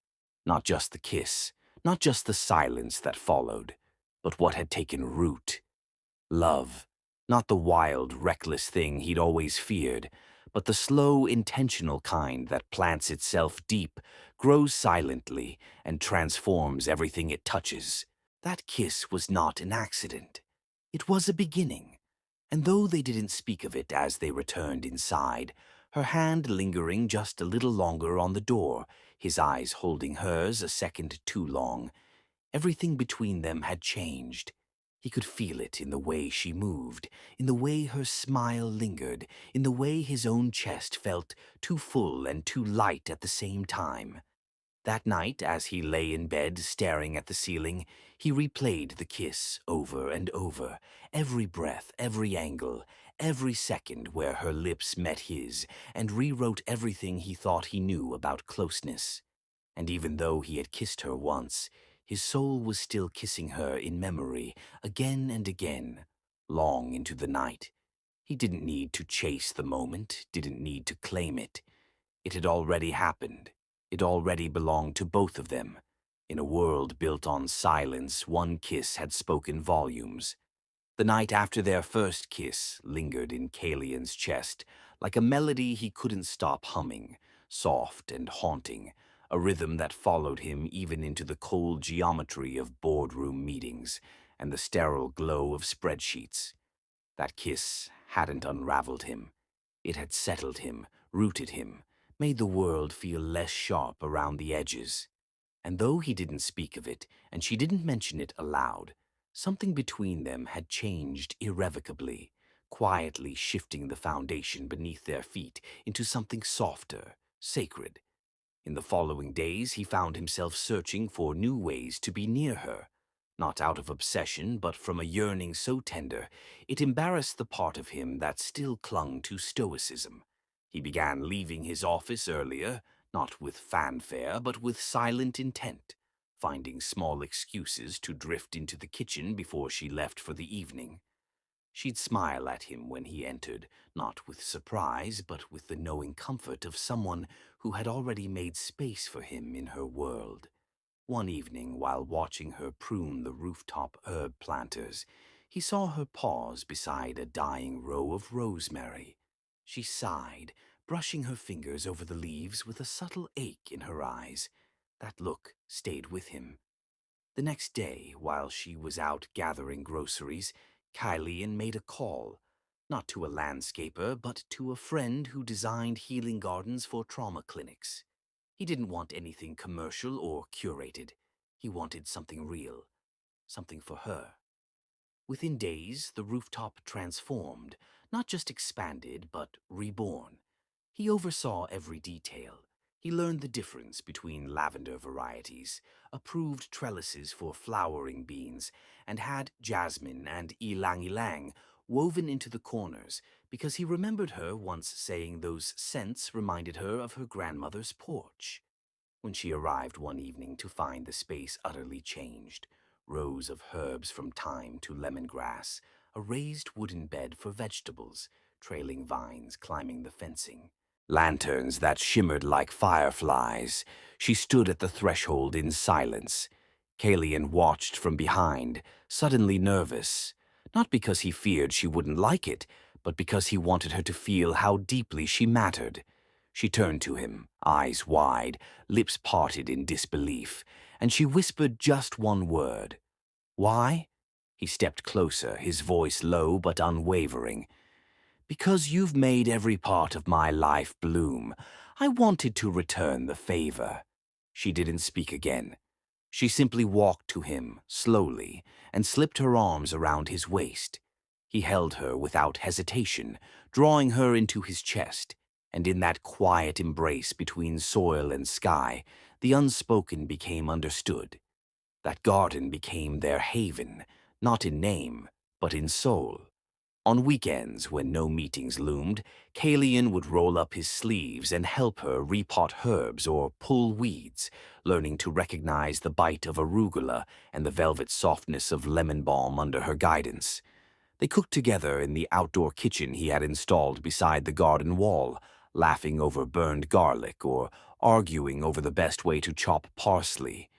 Not just the kiss, not just the silence that followed, but what had taken root. Love. Not the wild, reckless thing he'd always feared, but the slow, intentional kind that plants itself deep, grows silently, and transforms everything it touches. That kiss was not an accident. It was a beginning. And though they didn't speak of it as they returned inside, her hand lingering just a little longer on the door, his eyes holding hers a second too long, everything between them had changed. He could feel it in the way she moved, in the way her smile lingered, in the way his own chest felt too full and too light at the same time. That night, as he lay in bed staring at the ceiling, he replayed the kiss over and over, every breath, every angle, every second where her lips met his, and rewrote everything he thought he knew about closeness. And even though he had kissed her once, his soul was still kissing her in memory, again and again, long into the night. He didn't need to chase the moment, didn't need to claim it. It had already happened. It already belonged to both of them. In a world built on silence, one kiss had spoken volumes. The night after their first kiss lingered in Kalian's chest, like a melody he couldn't stop humming, soft and haunting, a rhythm that followed him even into the cold geometry of boardroom meetings and the sterile glow of spreadsheets. That kiss hadn't unraveled him. It had settled him, rooted him, made the world feel less sharp around the edges. And though he didn't speak of it, and she didn't mention it aloud, something between them had changed irrevocably, quietly shifting the foundation beneath their feet into something softer, sacred. In the following days, he found himself searching for new ways to be near her, not out of obsession, but from a yearning so tender, it embarrassed the part of him that still clung to stoicism. He began leaving his office earlier, not with fanfare, but with silent intent, finding small excuses to drift into the kitchen before she left for the evening. She'd smile at him when he entered, not with surprise, but with the knowing comfort of someone who had already made space for him in her world. One evening, while watching her prune the rooftop herb planters, he saw her pause beside a dying row of rosemary. She sighed, brushing her fingers over the leaves with a subtle ache in her eyes. That look stayed with him. The next day, while she was out gathering groceries, Kylian made a call, not to a landscaper, but to a friend who designed healing gardens for trauma clinics. He didn't want anything commercial or curated. He wanted something real, something for her. Within days, the rooftop transformed, not just expanded, but reborn. He oversaw every detail. He learned the difference between lavender varieties, approved trellises for flowering beans, and had jasmine and ylang-ylang woven into the corners because he remembered her once saying those scents reminded her of her grandmother's porch. When she arrived one evening to find the space utterly changed, rows of herbs from thyme to lemongrass, a raised wooden bed for vegetables, trailing vines climbing the fencing, lanterns that shimmered like fireflies, she stood at the threshold in silence. Kalian watched from behind, suddenly nervous, not because he feared she wouldn't like it, but because he wanted her to feel how deeply she mattered. She turned to him, eyes wide, lips parted in disbelief, and she whispered just one word. "Why?" He stepped closer, his voice low but unwavering. "Because you've made every part of my life bloom. I wanted to return the favor." She didn't speak again. She simply walked to him, slowly, and slipped her arms around his waist. He held her without hesitation, drawing her into his chest, and in that quiet embrace between soil and sky, the unspoken became understood. That garden became their haven, not in name, but in soul. On weekends, when no meetings loomed, Kalian would roll up his sleeves and help her repot herbs or pull weeds, learning to recognize the bite of arugula and the velvet softness of lemon balm under her guidance. They cooked together in the outdoor kitchen he had installed beside the garden wall, laughing over burned garlic or arguing over the best way to chop parsley.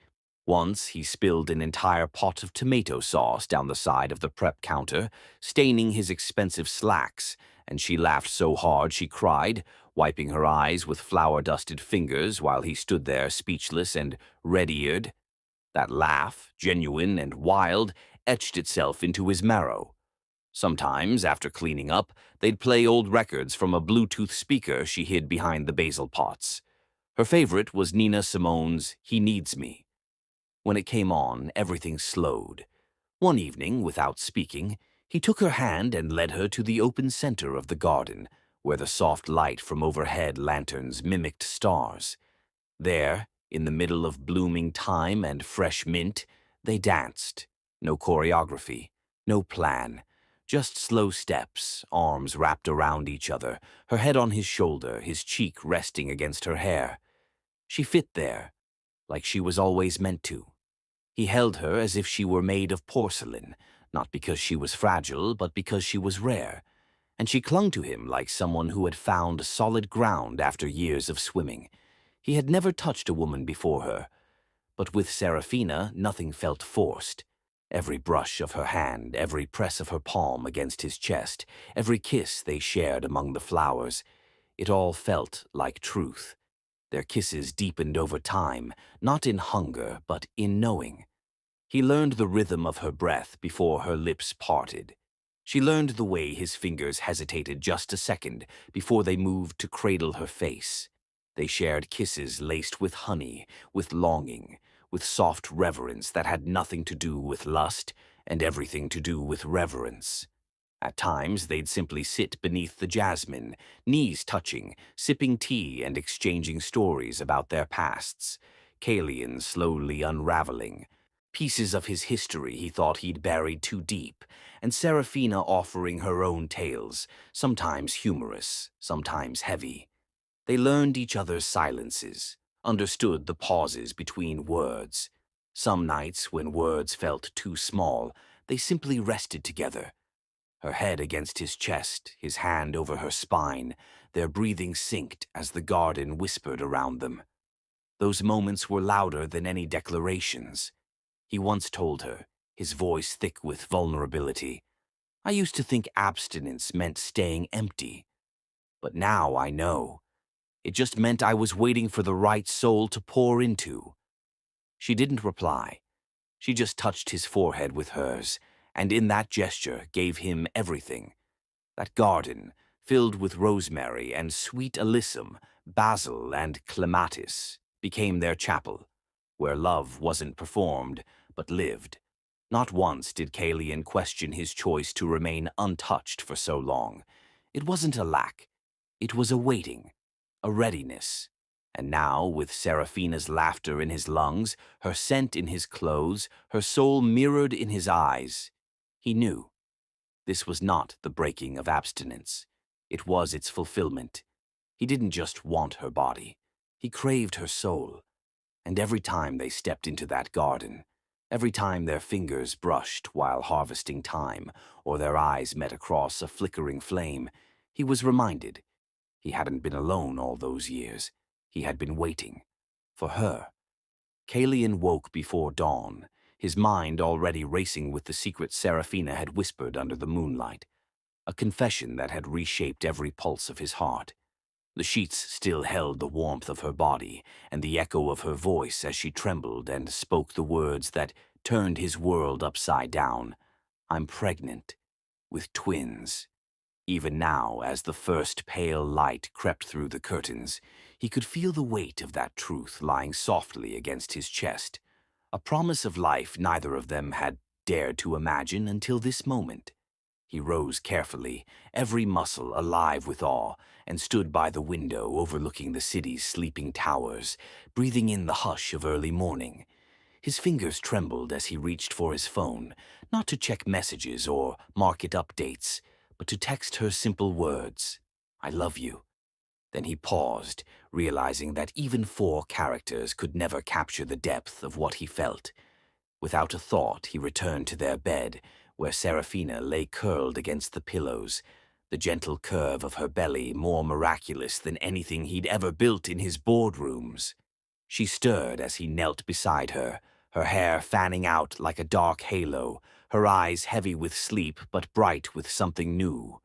Once he spilled an entire pot of tomato sauce down the side of the prep counter, staining his expensive slacks, and she laughed so hard she cried, wiping her eyes with flour-dusted fingers while he stood there speechless and red-eared. That laugh, genuine and wild, etched itself into his marrow. Sometimes, after cleaning up, they'd play old records from a Bluetooth speaker she hid behind the basil pots. Her favorite was Nina Simone's "He Needs Me." When it came on, everything slowed. One evening, without speaking, he took her hand and led her to the open center of the garden, where the soft light from overhead lanterns mimicked stars. There, in the middle of blooming thyme and fresh mint, they danced. No choreography, no plan, just slow steps, arms wrapped around each other, her head on his shoulder, his cheek resting against her hair. She fit there, like she was always meant to. He held her as if she were made of porcelain, not because she was fragile, but because she was rare, and she clung to him like someone who had found solid ground after years of swimming. He had never touched a woman before her, but with Serafina nothing felt forced. Every brush of her hand, every press of her palm against his chest, every kiss they shared among the flowers, it all felt like truth. Their kisses deepened over time, not in hunger, but in knowing. He learned the rhythm of her breath before her lips parted. She learned the way his fingers hesitated just a second before they moved to cradle her face. They shared kisses laced with honey, with longing, with soft reverence that had nothing to do with lust and everything to do with reverence. At times, they'd simply sit beneath the jasmine, knees touching, sipping tea and exchanging stories about their pasts, Kalian slowly unraveling, pieces of his history he thought he'd buried too deep, and Serafina offering her own tales, sometimes humorous, sometimes heavy. They learned each other's silences, understood the pauses between words. Some nights, when words felt too small, they simply rested together, her head against his chest, his hand over her spine, their breathing synced as the garden whispered around them. Those moments were louder than any declarations. He once told her, his voice thick with vulnerability, "I used to think abstinence meant staying empty. But now I know. It just meant I was waiting for the right soul to pour into." She didn't reply. She just touched his forehead with hers, and in that gesture gave him everything. That garden, filled with rosemary and sweet alyssum, basil and clematis, became their chapel, where love wasn't performed, but lived. Not once did Kalian question his choice to remain untouched for so long. It wasn't a lack. It was a waiting, a readiness. And now, with Seraphina's laughter in his lungs, her scent in his clothes, her soul mirrored in his eyes, he knew. This was not the breaking of abstinence. It was its fulfillment. He didn't just want her body. He craved her soul. And every time they stepped into that garden, every time their fingers brushed while harvesting thyme, or their eyes met across a flickering flame, he was reminded. He hadn't been alone all those years. He had been waiting. For her. Kalian woke before dawn, his mind already racing with the secret Seraphina had whispered under the moonlight, a confession that had reshaped every pulse of his heart. The sheets still held the warmth of her body and the echo of her voice as she trembled and spoke the words that turned his world upside down. I'm pregnant, with twins. Even now, as the first pale light crept through the curtains, he could feel the weight of that truth lying softly against his chest, a promise of life neither of them had dared to imagine until this moment. He rose carefully, every muscle alive with awe, and stood by the window overlooking the city's sleeping towers, breathing in the hush of early morning. His fingers trembled as he reached for his phone, not to check messages or market updates, but to text her simple words, I love you. Then he paused, realizing that even 4 characters could never capture the depth of what he felt. Without a thought, he returned to their bed, where Seraphina lay curled against the pillows, the gentle curve of her belly more miraculous than anything he'd ever built in his boardrooms. She stirred as he knelt beside her hair fanning out like a dark halo, her eyes heavy with sleep but bright with something new.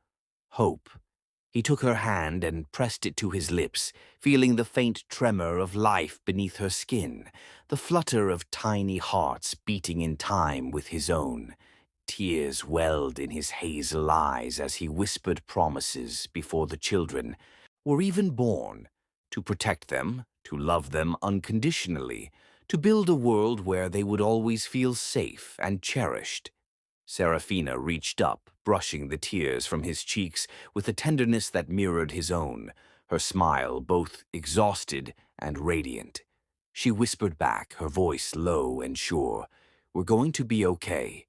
Hope. He took her hand and pressed it to his lips, feeling the faint tremor of life beneath her skin, the flutter of tiny hearts beating in time with his own. Tears welled in his hazel eyes as he whispered promises before the children were even born, to protect them, to love them unconditionally, to build a world where they would always feel safe and cherished. Seraphina reached up, brushing the tears from his cheeks with a tenderness that mirrored his own, her smile both exhausted and radiant. She whispered back, her voice low and sure, We're going to be okay.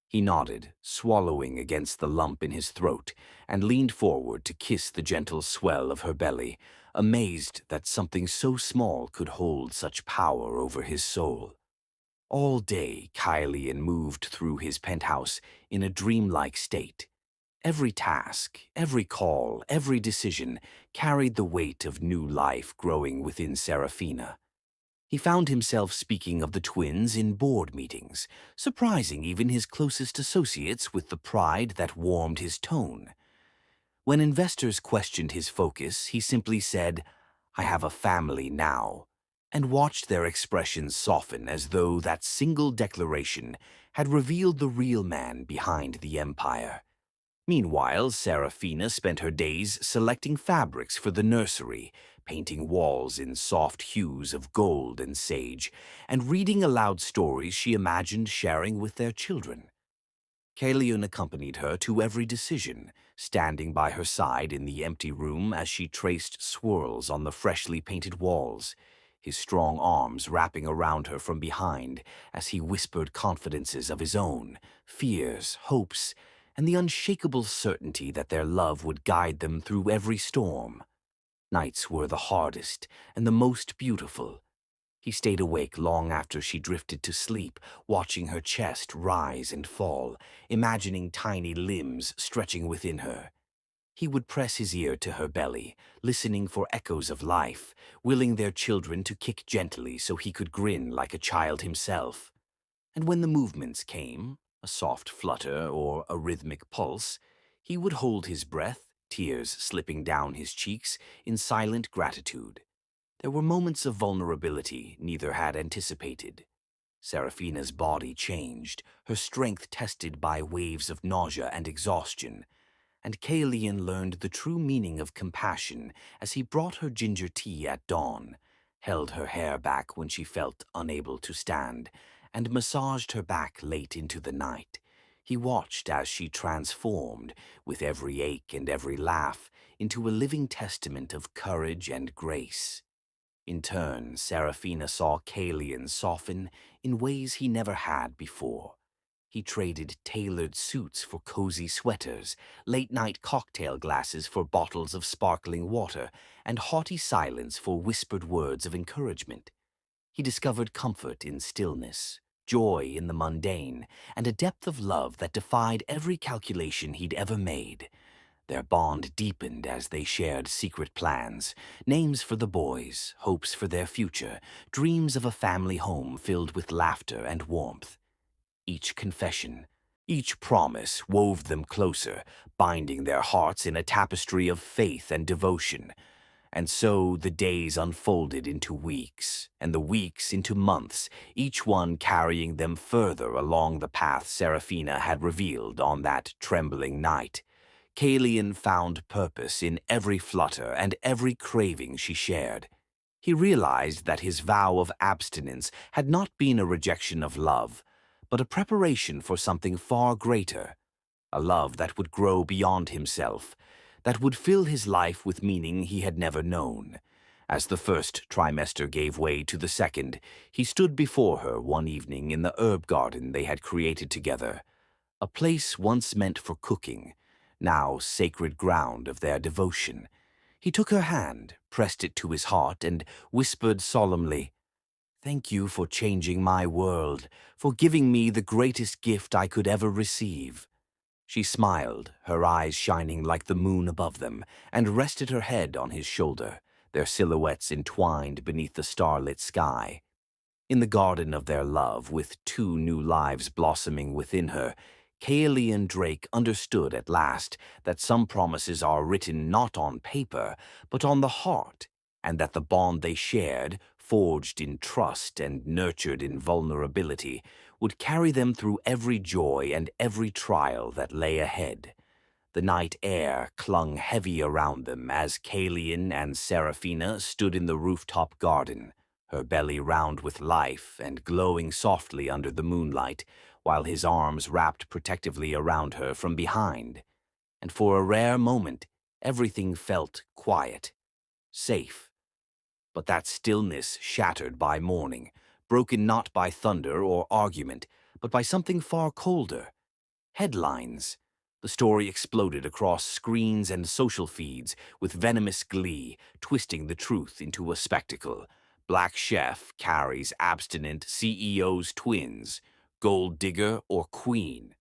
He nodded, swallowing against the lump in his throat, and leaned forward to kiss the gentle swell of her belly, amazed that something so small could hold such power over his soul. All day, Kylian moved through his penthouse in a dreamlike state. Every task, every call, every decision carried the weight of new life growing within Seraphina. He found himself speaking of the twins in board meetings, surprising even his closest associates with the pride that warmed his tone. When investors questioned his focus, he simply said, I have a family now, and watched their expressions soften as though that single declaration had revealed the real man behind the empire. Meanwhile, Seraphina spent her days selecting fabrics for the nursery, painting walls in soft hues of gold and sage, and reading aloud stories she imagined sharing with their children. Kalian accompanied her to every decision, standing by her side in the empty room as she traced swirls on the freshly painted walls, his strong arms wrapping around her from behind as he whispered confidences of his own, fears, hopes, and the unshakable certainty that their love would guide them through every storm. Nights were the hardest and the most beautiful. He stayed awake long after she drifted to sleep, watching her chest rise and fall, imagining tiny limbs stretching within her. He would press his ear to her belly, listening for echoes of life, willing their children to kick gently so he could grin like a child himself. And when the movements came, a soft flutter or a rhythmic pulse, he would hold his breath, tears slipping down his cheeks in silent gratitude. There were moments of vulnerability neither had anticipated. Serafina's body changed, her strength tested by waves of nausea and exhaustion, and Kalian learned the true meaning of compassion as he brought her ginger tea at dawn, held her hair back when she felt unable to stand, and massaged her back late into the night. He watched as she transformed, with every ache and every laugh, into a living testament of courage and grace. In turn, Serafina saw Kalian soften in ways he never had before. He traded tailored suits for cozy sweaters, late-night cocktail glasses for bottles of sparkling water, and haughty silence for whispered words of encouragement. He discovered comfort in stillness, joy in the mundane, and a depth of love that defied every calculation he'd ever made. Their bond deepened as they shared secret plans, names for the boys, hopes for their future, dreams of a family home filled with laughter and warmth. Each confession, each promise wove them closer, binding their hearts in a tapestry of faith and devotion. And so the days unfolded into weeks, and the weeks into months, each one carrying them further along the path Serafina had revealed on that trembling night. Kalian found purpose in every flutter and every craving she shared. He realized that his vow of abstinence had not been a rejection of love, but a preparation for something far greater, a love that would grow beyond himself, that would fill his life with meaning he had never known. As the first trimester gave way to the second, he stood before her one evening in the herb garden they had created together, a place once meant for cooking, now sacred ground of their devotion. He took her hand, pressed it to his heart, and whispered solemnly, "Thank you for changing my world, for giving me the greatest gift I could ever receive." She smiled, her eyes shining like the moon above them, and rested her head on his shoulder, their silhouettes entwined beneath the starlit sky. In the garden of their love, with two new lives blossoming within her, Kalian Drake understood at last that some promises are written not on paper, but on the heart, and that the bond they shared, forged in trust and nurtured in vulnerability, would carry them through every joy and every trial that lay ahead. The night air clung heavy around them as Kalian and Serafina stood in the rooftop garden, her belly round with life and glowing softly under the moonlight, while his arms wrapped protectively around her from behind. And for a rare moment, everything felt quiet, safe. But that stillness shattered by morning, broken not by thunder or argument, but by something far colder. Headlines. The story exploded across screens and social feeds with venomous glee, twisting the truth into a spectacle. Black chef carries abstinent CEO's twins, gold digger or queen.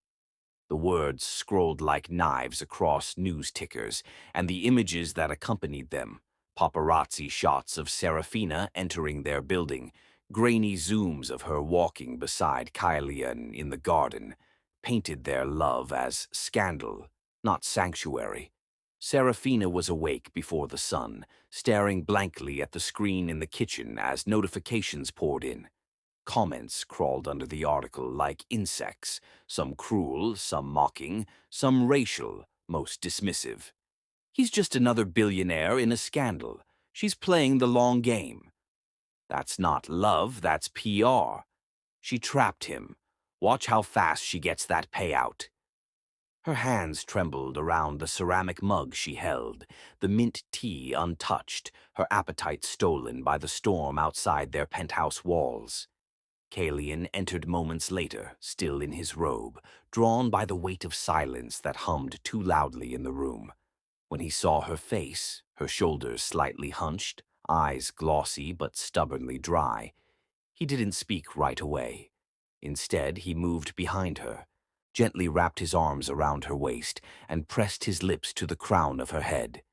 The words scrolled like knives across news tickers, and the images that accompanied them, paparazzi shots of Serafina entering their building, grainy zooms of her walking beside Kylian in the garden, painted their love as scandal, not sanctuary. Serafina was awake before the sun, staring blankly at the screen in the kitchen as notifications poured in. Comments crawled under the article like insects, some cruel, some mocking, some racial, most dismissive. "He's just another billionaire in a scandal. She's playing the long game." "That's not love, that's PR. She trapped him. Watch how fast she gets that payout." Her hands trembled around the ceramic mug she held, the mint tea untouched, her appetite stolen by the storm outside their penthouse walls. Kalian entered moments later, still in his robe, drawn by the weight of silence that hummed too loudly in the room. When he saw her face, her shoulders slightly hunched, eyes glossy but stubbornly dry, he didn't speak right away. Instead, he moved behind her, gently wrapped his arms around her waist, and pressed his lips to the crown of her head.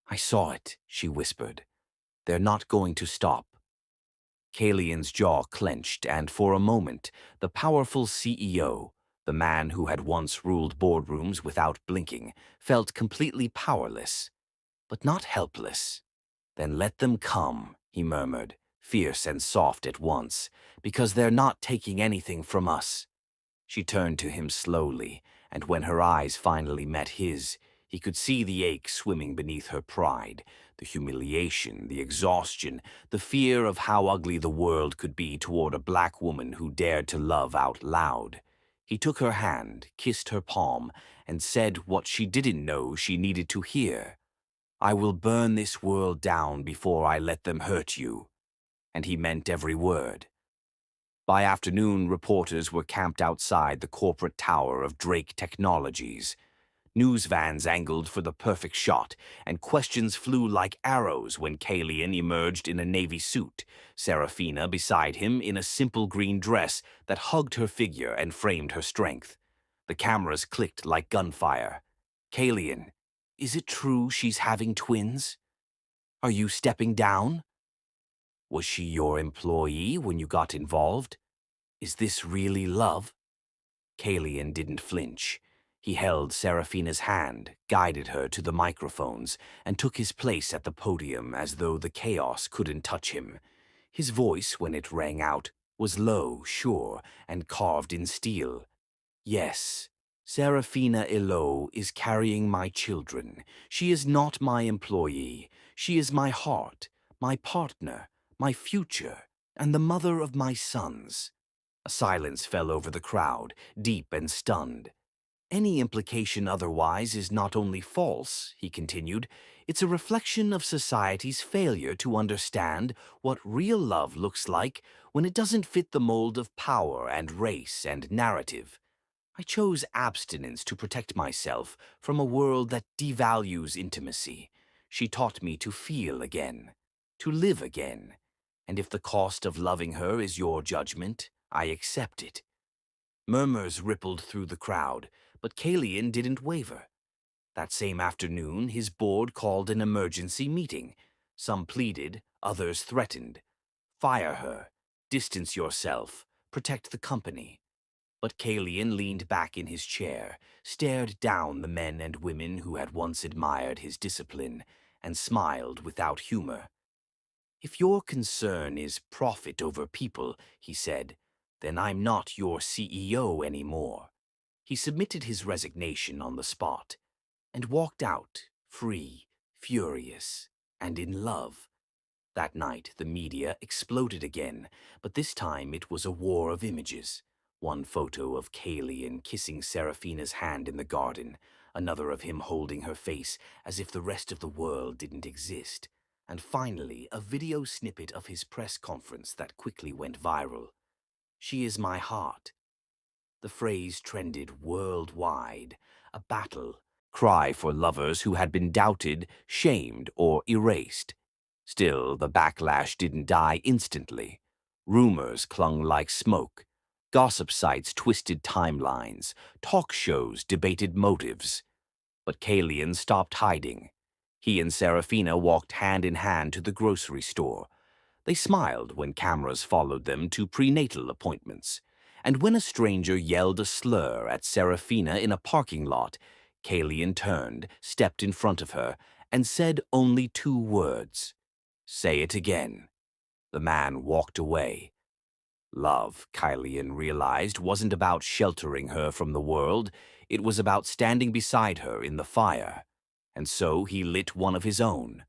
"I saw it," she whispered. "They're not going to stop." Kalian's jaw clenched, and for a moment, the powerful CEO, the man who had once ruled boardrooms without blinking, felt completely powerless, but not helpless. "Then let them come," he murmured, fierce and soft at once, because they're not taking anything from us. She turned to him slowly, and when her eyes finally met his, he could see the ache swimming beneath her pride, the humiliation, the exhaustion, the fear of how ugly the world could be toward a black woman who dared to love out loud. He took her hand, kissed her palm, and said what she didn't know she needed to hear. "I will burn this world down before I let them hurt you." And he meant every word. By afternoon, reporters were camped outside the corporate tower of Drake Technologies. News vans angled for the perfect shot, and questions flew like arrows when Kalian emerged in a navy suit, Serafina beside him in a simple green dress that hugged her figure and framed her strength. The cameras clicked like gunfire. "Kalian, is it true she's having twins? Are you stepping down? Was she your employee when you got involved? Is this really love?" Kalian didn't flinch. He held Serafina's hand, guided her to the microphones, and took his place at the podium as though the chaos couldn't touch him. His voice, when it rang out, was low, sure, and carved in steel. "Yes, Serafina Elo is carrying my children. She is not my employee. She is my heart, my partner, my future, and the mother of my sons." A silence fell over the crowd, deep and stunned. "Any implication otherwise is not only false," he continued, "it's a reflection of society's failure to understand what real love looks like when it doesn't fit the mold of power and race and narrative. I chose abstinence to protect myself from a world that devalues intimacy. She taught me to feel again, to live again. And if the cost of loving her is your judgment, I accept it." Murmurs rippled through the crowd, but Kalian didn't waver. That same afternoon, his board called an emergency meeting. Some pleaded, others threatened. "Fire her. Distance yourself. Protect the company." But Kalian leaned back in his chair, stared down the men and women who had once admired his discipline, and smiled without humor. "If your concern is profit over people," he said, "then I'm not your CEO anymore." He submitted his resignation on the spot, and walked out, free, furious, and in love. That night, the media exploded again, but this time it was a war of images. One photo of Kalian kissing Serafina's hand in the garden, another of him holding her face as if the rest of the world didn't exist, and finally a video snippet of his press conference that quickly went viral. "She is my heart." The phrase trended worldwide, a battle cry for lovers who had been doubted, shamed, or erased. Still, the backlash didn't die instantly. Rumors clung like smoke. Gossip sites twisted timelines. Talk shows debated motives. But Kalian stopped hiding. He and Serafina walked hand in hand to the grocery store. They smiled when cameras followed them to prenatal appointments. And when a stranger yelled a slur at Serafina in a parking lot, Kalian turned, stepped in front of her, and said only 2 words. "Say it again." The man walked away. Love, Kalian realized, wasn't about sheltering her from the world. It was about standing beside her in the fire. And so he lit one of his own.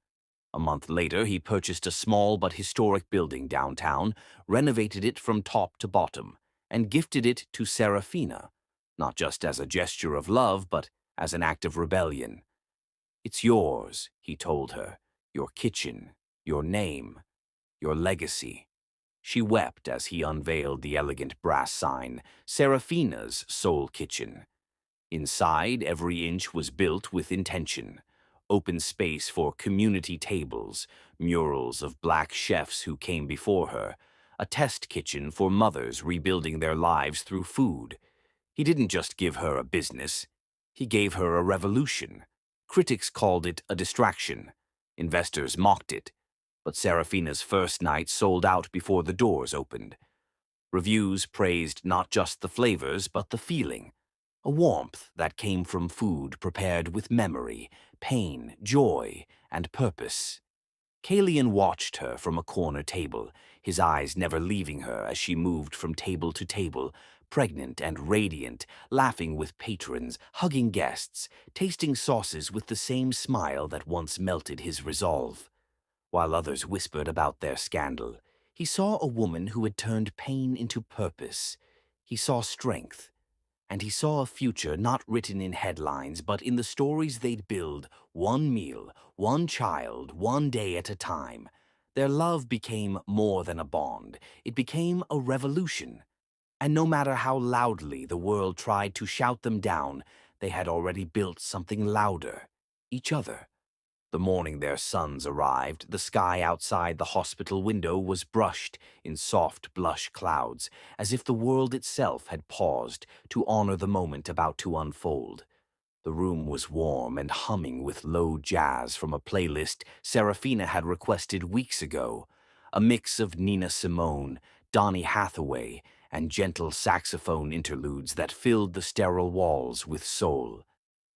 A month later, he purchased a small but historic building downtown, renovated it from top to bottom, and gifted it to Serafina, not just as a gesture of love, but as an act of rebellion. "It's yours," he told her, "your kitchen, your name, your legacy." She wept as he unveiled the elegant brass sign, "Serafina's Soul Kitchen." Inside, every inch was built with intention. Open space for community tables, murals of black chefs who came before her, a test kitchen for mothers rebuilding their lives through food. He didn't just give her a business, he gave her a revolution. Critics called it a distraction. Investors mocked it. But Serafina's first night sold out before the doors opened. Reviews praised not just the flavors, but the feeling. A warmth that came from food prepared with memory, pain, joy, and purpose. Kalian watched her from a corner table, his eyes never leaving her as she moved from table to table, pregnant and radiant, laughing with patrons, hugging guests, tasting sauces with the same smile that once melted his resolve. While others whispered about their scandal, he saw a woman who had turned pain into purpose. He saw strength, and he saw a future not written in headlines, but in the stories they'd build, one meal, one child, one day at a time. Their love became more than a bond. It became a revolution. And no matter how loudly the world tried to shout them down, they had already built something louder, each other. The morning their sons arrived, the sky outside the hospital window was brushed in soft blush clouds, as if the world itself had paused to honor the moment about to unfold. The room was warm and humming with low jazz from a playlist Serafina had requested weeks ago, a mix of Nina Simone, Donny Hathaway, and gentle saxophone interludes that filled the sterile walls with soul.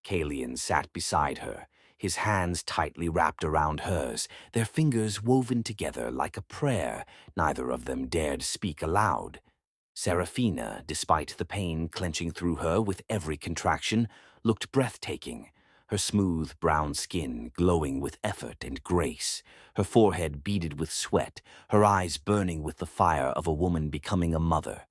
Kalian sat beside her, his hands tightly wrapped around hers, their fingers woven together like a prayer neither of them dared speak aloud. Serafina, despite the pain clenching through her with every contraction, looked breathtaking, her smooth brown skin glowing with effort and grace, her forehead beaded with sweat, her eyes burning with the fire of a woman becoming a mother.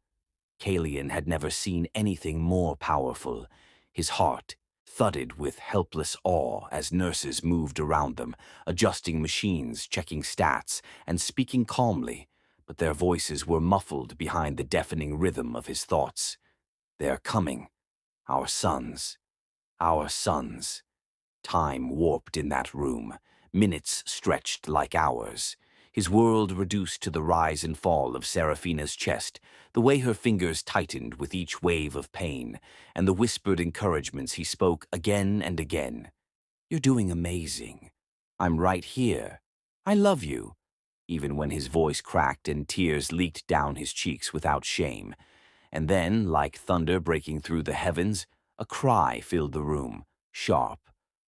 Kalian had never seen anything more powerful. His heart thudded with helpless awe as nurses moved around them, adjusting machines, checking stats, and speaking calmly, but their voices were muffled behind the deafening rhythm of his thoughts. "They're coming. Our sons. Our sons." Time warped in that room. Minutes stretched like hours. His world reduced to the rise and fall of Serafina's chest, the way her fingers tightened with each wave of pain, and the whispered encouragements he spoke again and again. "You're doing amazing. I'm right here. I love you," even when his voice cracked and tears leaked down his cheeks without shame. And then, like thunder breaking through the heavens, a cry filled the room, sharp,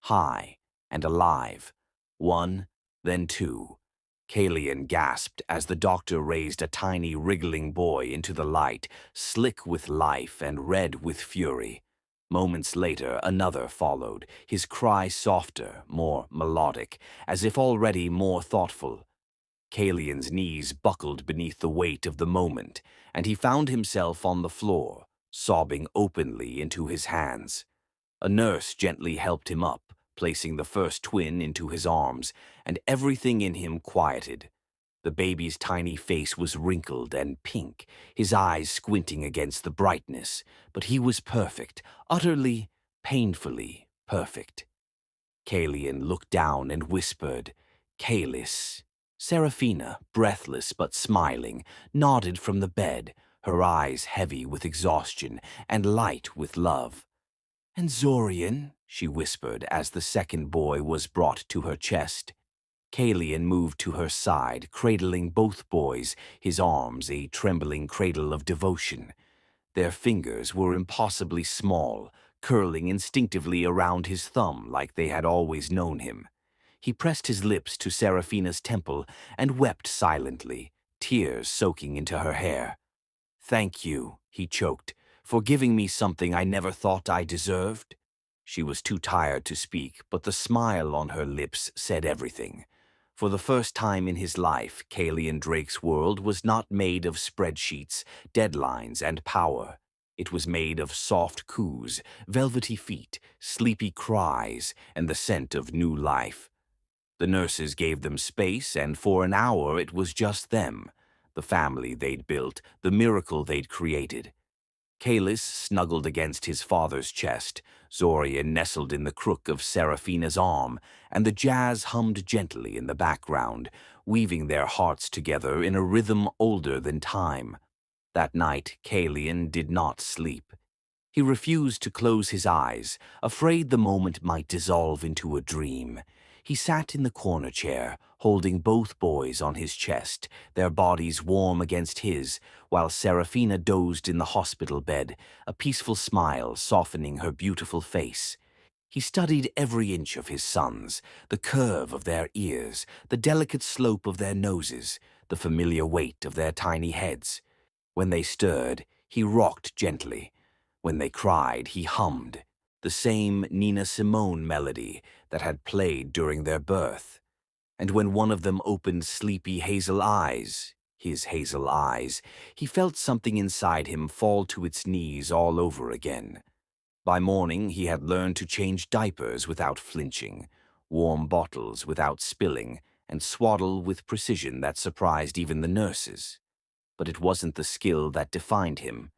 high, and alive. One, then two. Kalian gasped as the doctor raised a tiny wriggling boy into the light, slick with life and red with fury. Moments later, another followed, his cry softer, more melodic, as if already more thoughtful. Kalian's knees buckled beneath the weight of the moment, and he found himself on the floor, sobbing openly into his hands. A nurse gently helped him up, placing the first twin into his arms, and everything in him quieted. The baby's tiny face was wrinkled and pink, his eyes squinting against the brightness, but he was perfect, utterly, painfully perfect. Kalian looked down and whispered, "Kalis." Serafina, breathless but smiling, nodded from the bed, her eyes heavy with exhaustion and light with love. "And Zorian," she whispered as the second boy was brought to her chest. Kalian moved to her side, cradling both boys, his arms a trembling cradle of devotion. Their fingers were impossibly small, curling instinctively around his thumb like they had always known him. He pressed his lips to Serafina's temple and wept silently, tears soaking into her hair. "Thank you," he choked, "for giving me something I never thought I deserved." She was too tired to speak, but the smile on her lips said everything. For the first time in his life, Kalian Drake's world was not made of spreadsheets, deadlines, and power. It was made of soft coos, velvety feet, sleepy cries, and the scent of new life. The nurses gave them space, and for an hour it was just them, the family they'd built, the miracle they'd created. Kalis snuggled against his father's chest, Zorian nestled in the crook of Serafina's arm, and the jazz hummed gently in the background, weaving their hearts together in a rhythm older than time. That night, Kalian did not sleep. He refused to close his eyes, afraid the moment might dissolve into a dream. He sat in the corner chair, holding both boys on his chest, their bodies warm against his, while Serafina dozed in the hospital bed, a peaceful smile softening her beautiful face. He studied every inch of his sons, the curve of their ears, the delicate slope of their noses, the familiar weight of their tiny heads. When they stirred, he rocked gently. When they cried, he hummed, the same Nina Simone melody that had played during their birth. And when one of them opened sleepy hazel eyes, his hazel eyes, he felt something inside him fall to its knees all over again. By morning, he had learned to change diapers without flinching, warm bottles without spilling, and swaddle with precision that surprised even the nurses. But it wasn't the skill that defined him.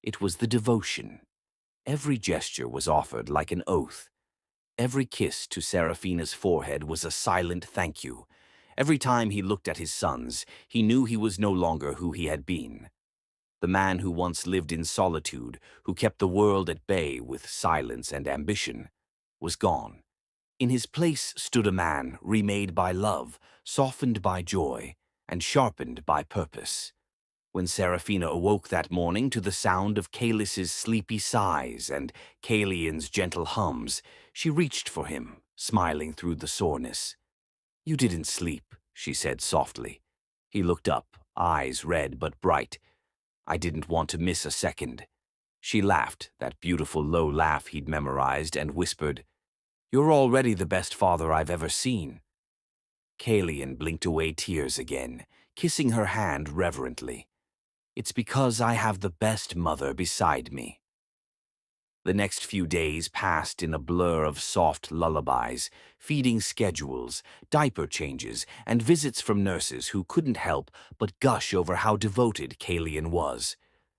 It was the devotion. Every gesture was offered like an oath. Every kiss to Serafina's forehead was a silent thank you. Every time he looked at his sons, he knew he was no longer who he had been. The man who once lived in solitude, who kept the world at bay with silence and ambition, was gone. In his place stood a man remade by love, softened by joy, and sharpened by purpose. When Serafina awoke that morning to the sound of Kalis's sleepy sighs and Kalian's gentle hums, she reached for him, smiling through the soreness. "You didn't sleep," she said softly. He looked up, eyes red but bright. "I didn't want to miss a second." She laughed, that beautiful low laugh he'd memorized, and whispered, "You're already the best father I've ever seen." Kalian blinked away tears again, kissing her hand reverently. "It's because I have the best mother beside me." The next few days passed in a blur of soft lullabies, feeding schedules, diaper changes, and visits from nurses who couldn't help but gush over how devoted Kalian was.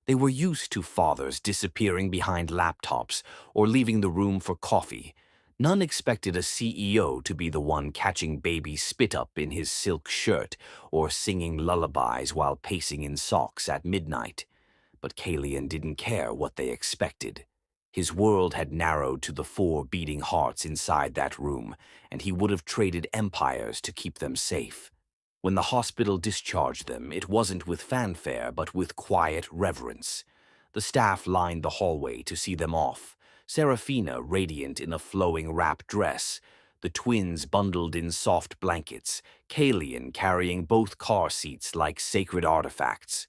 They were used to fathers disappearing behind laptops or leaving the room for coffee. None expected a CEO to be the one catching baby spit up in his silk shirt or singing lullabies while pacing in socks at midnight. But Kalian didn't care what they expected. His world had narrowed to the 4 beating hearts inside that room, and he would have traded empires to keep them safe. When the hospital discharged them, it wasn't with fanfare but with quiet reverence. The staff lined the hallway to see them off, Serafina radiant in a flowing wrap dress, the twins bundled in soft blankets, Kalian carrying both car seats like sacred artifacts.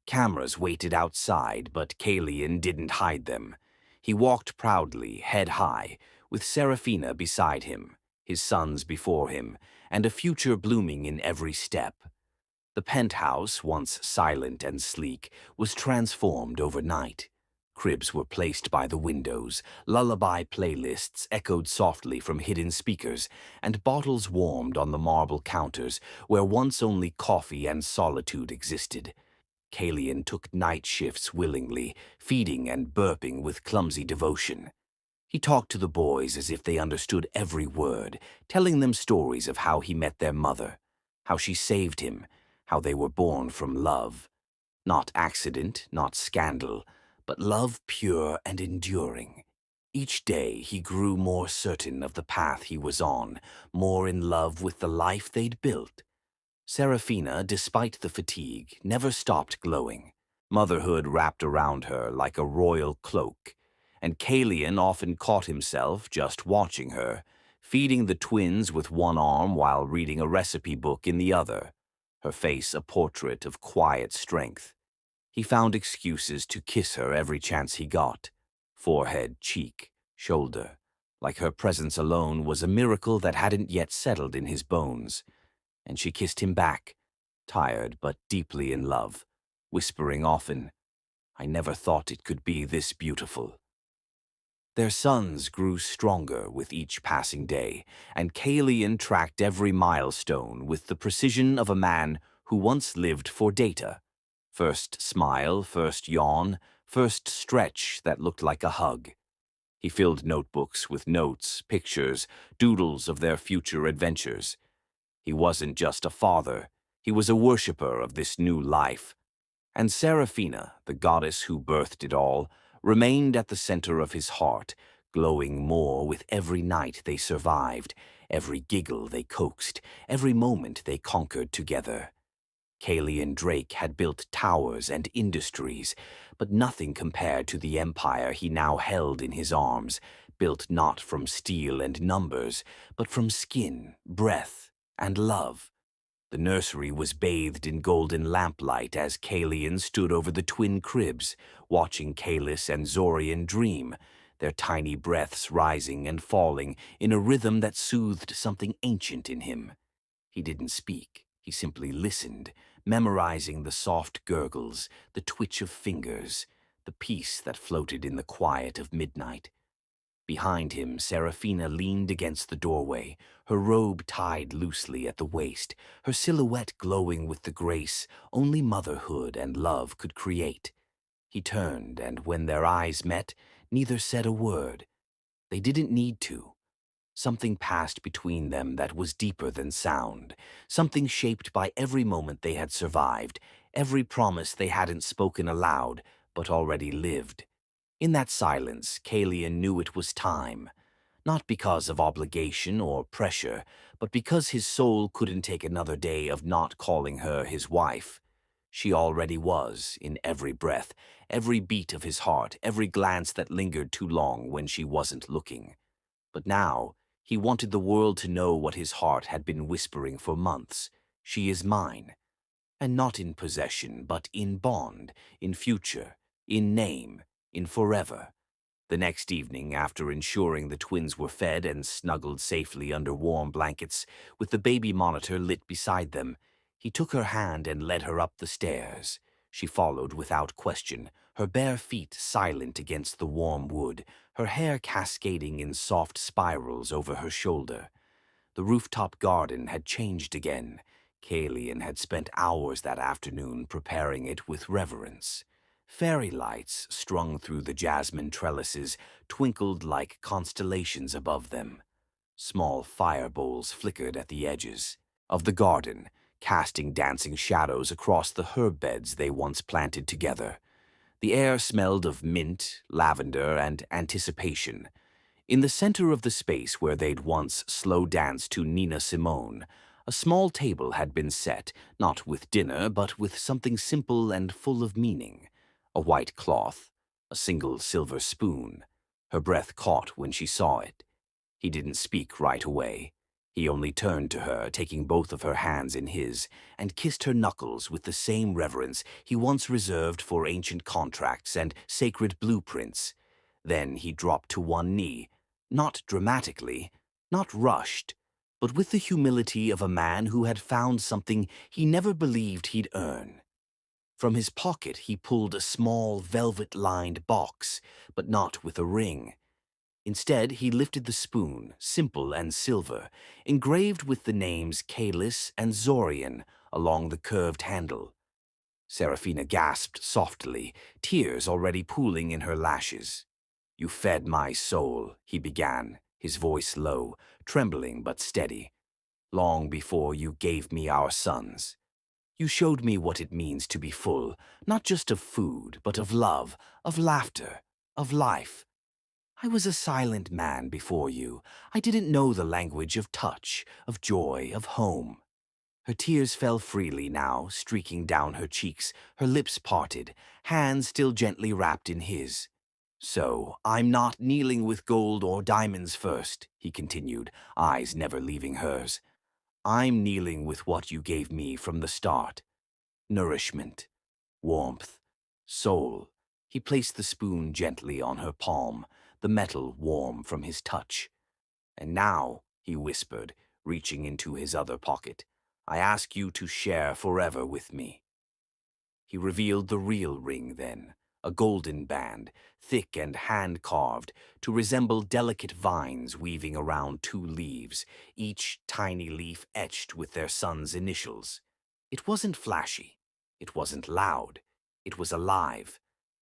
Cameras waited outside, but Kalian didn't hide them. He walked proudly, head high, with Serafina beside him, his sons before him, and a future blooming in every step. The penthouse, once silent and sleek, was transformed overnight. Cribs were placed by the windows, lullaby playlists echoed softly from hidden speakers, and bottles warmed on the marble counters where once only coffee and solitude existed. Kalian took night shifts willingly, feeding and burping with clumsy devotion. He talked to the boys as if they understood every word, telling them stories of how he met their mother, how she saved him, how they were born from love. Not accident, not scandal, but love pure and enduring. Each day he grew more certain of the path he was on, more in love with the life they'd built. Serafina, despite the fatigue, never stopped glowing. Motherhood wrapped around her like a royal cloak, and Kalian often caught himself just watching her, feeding the twins with one arm while reading a recipe book in the other, her face a portrait of quiet strength. He found excuses to kiss her every chance he got, forehead, cheek, shoulder, like her presence alone was a miracle that hadn't yet settled in his bones. And she kissed him back, tired but deeply in love, whispering often, "I never thought it could be this beautiful." Their sons grew stronger with each passing day, and Kalian tracked every milestone with the precision of a man who once lived for data. First smile, first yawn, first stretch that looked like a hug. He filled notebooks with notes, pictures, doodles of their future adventures. He wasn't just a father, he was a worshipper of this new life. And Serafina, the goddess who birthed it all, remained at the center of his heart, glowing more with every night they survived, every giggle they coaxed, every moment they conquered together. Kalian Drake had built towers and industries, but nothing compared to the empire he now held in his arms, built not from steel and numbers, but from skin, breath, and love. The nursery was bathed in golden lamplight as Kalian stood over the twin cribs, watching Kalis and Zorian dream, their tiny breaths rising and falling in a rhythm that soothed something ancient in him. He didn't speak, he simply listened, memorizing the soft gurgles, the twitch of fingers, the peace that floated in the quiet of midnight. Behind him, Serafina leaned against the doorway, her robe tied loosely at the waist, her silhouette glowing with the grace only motherhood and love could create. He turned, and when their eyes met, neither said a word. They didn't need to. Something passed between them that was deeper than sound, something shaped by every moment they had survived, every promise they hadn't spoken aloud, but already lived. In that silence, Kalian knew it was time, not because of obligation or pressure, but because his soul couldn't take another day of not calling her his wife. She already was, in every breath, every beat of his heart, every glance that lingered too long when she wasn't looking. But now, he wanted the world to know what his heart had been whispering for months. She is mine. And not in possession, but in bond, in future, in name, in forever. The next evening, after ensuring the twins were fed and snuggled safely under warm blankets, with the baby monitor lit beside them, he took her hand and led her up the stairs. She followed without question, her bare feet silent against the warm wood, her hair cascading in soft spirals over her shoulder. The rooftop garden had changed again. Kalian had spent hours that afternoon preparing it with reverence. Fairy lights, strung through the jasmine trellises, twinkled like constellations above them. Small fire bowls flickered at the edges of the garden, casting dancing shadows across the herb beds they once planted together. The air smelled of mint, lavender, and anticipation. In the center of the space where they'd once slow danced to Nina Simone, a small table had been set, not with dinner, but with something simple and full of meaning. A white cloth, a single silver spoon. Her breath caught when she saw it. He didn't speak right away. He only turned to her, taking both of her hands in his, and kissed her knuckles with the same reverence he once reserved for ancient contracts and sacred blueprints. Then he dropped to one knee, not dramatically, not rushed, but with the humility of a man who had found something he never believed he'd earn. From his pocket he pulled a small velvet-lined box, but not with a ring. Instead, he lifted the spoon, simple and silver, engraved with the names Kalis and Zorian along the curved handle. Serafina gasped softly, tears already pooling in her lashes. "You fed my soul," he began, his voice low, trembling but steady, "long before you gave me our sons. You showed me what it means to be full, not just of food, but of love, of laughter, of life. I was a silent man before you. I didn't know the language of touch, of joy, of home." Her tears fell freely now, streaking down her cheeks, her lips parted, hands still gently wrapped in his. "So, I'm not kneeling with gold or diamonds first," he continued, eyes never leaving hers. "I'm kneeling with what you gave me from the start. Nourishment, warmth, soul." He placed the spoon gently on her palm, the metal warm from his touch. "And now," he whispered, reaching into his other pocket, "I ask you to share forever with me." He revealed the real ring then, a golden band, thick and hand-carved, to resemble delicate vines weaving around two leaves, each tiny leaf etched with their son's initials. It wasn't flashy. It wasn't loud. It was alive.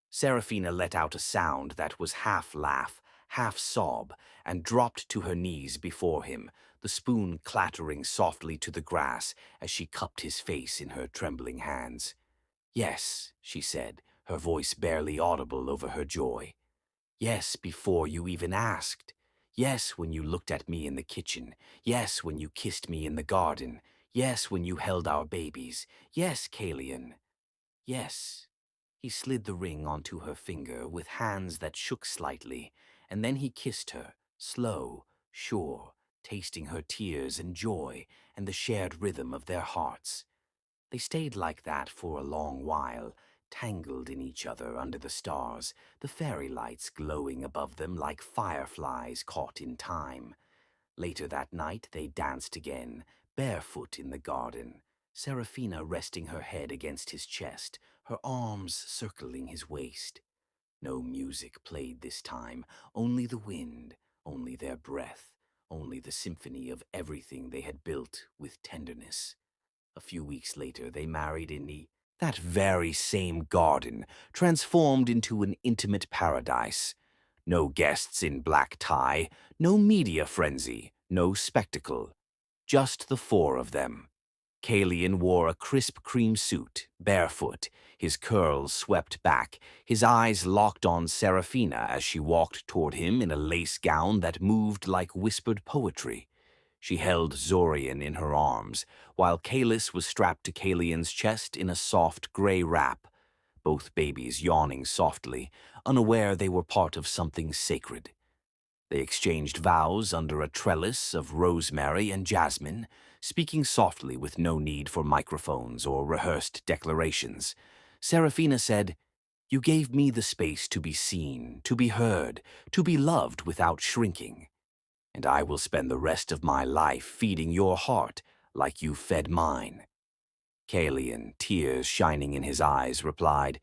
Serafina let out a sound that was half laugh, half sob, and dropped to her knees before him, the spoon clattering softly to the grass as she cupped his face in her trembling hands. "Yes," she said, her voice barely audible over her joy. "Yes, before you even asked. Yes, when you looked at me in the kitchen. Yes, when you kissed me in the garden. Yes, when you held our babies. Yes, Kalian. Yes. He slid the ring onto her finger with hands that shook slightly, and then he kissed her, slow, sure, tasting her tears and joy and the shared rhythm of their hearts. They stayed like that for a long while, tangled in each other under the stars, the fairy lights glowing above them like fireflies caught in time. Later that night they danced again, barefoot in the garden, Serafina resting her head against his chest, her arms circling his waist. No music played this time, only the wind, only their breath, only the symphony of everything they had built with tenderness. A few weeks later they married in that very same garden, transformed into an intimate paradise. No guests in black tie, no media frenzy, no spectacle. Just the four of them. Kalian wore a crisp cream suit, barefoot, his curls swept back, his eyes locked on Serafina as she walked toward him in a lace gown that moved like whispered poetry. She held Zorian in her arms, while Kalis was strapped to Kalian's chest in a soft gray wrap, both babies yawning softly, unaware they were part of something sacred. They exchanged vows under a trellis of rosemary and jasmine, speaking softly with no need for microphones or rehearsed declarations. Serafina said, "You gave me the space to be seen, to be heard, to be loved without shrinking. And I will spend the rest of my life feeding your heart like you fed mine." Kalian, tears shining in his eyes, replied,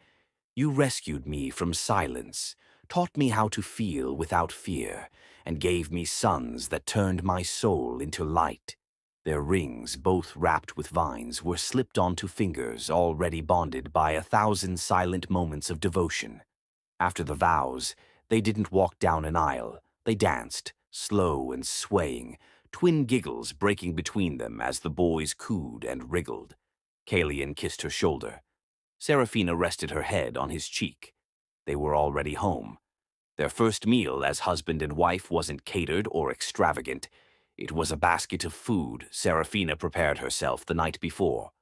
"You rescued me from silence, taught me how to feel without fear, and gave me sons that turned my soul into light." Their rings, both wrapped with vines, were slipped onto fingers already bonded by 1,000 silent moments of devotion. After the vows, they didn't walk down an aisle. They danced, slow and swaying, twin giggles breaking between them as the boys cooed and wriggled. Kalian kissed her shoulder. Serafina rested her head on his cheek. They were already home. Their first meal as husband and wife wasn't catered or extravagant. It was a basket of food Serafina prepared herself the night before.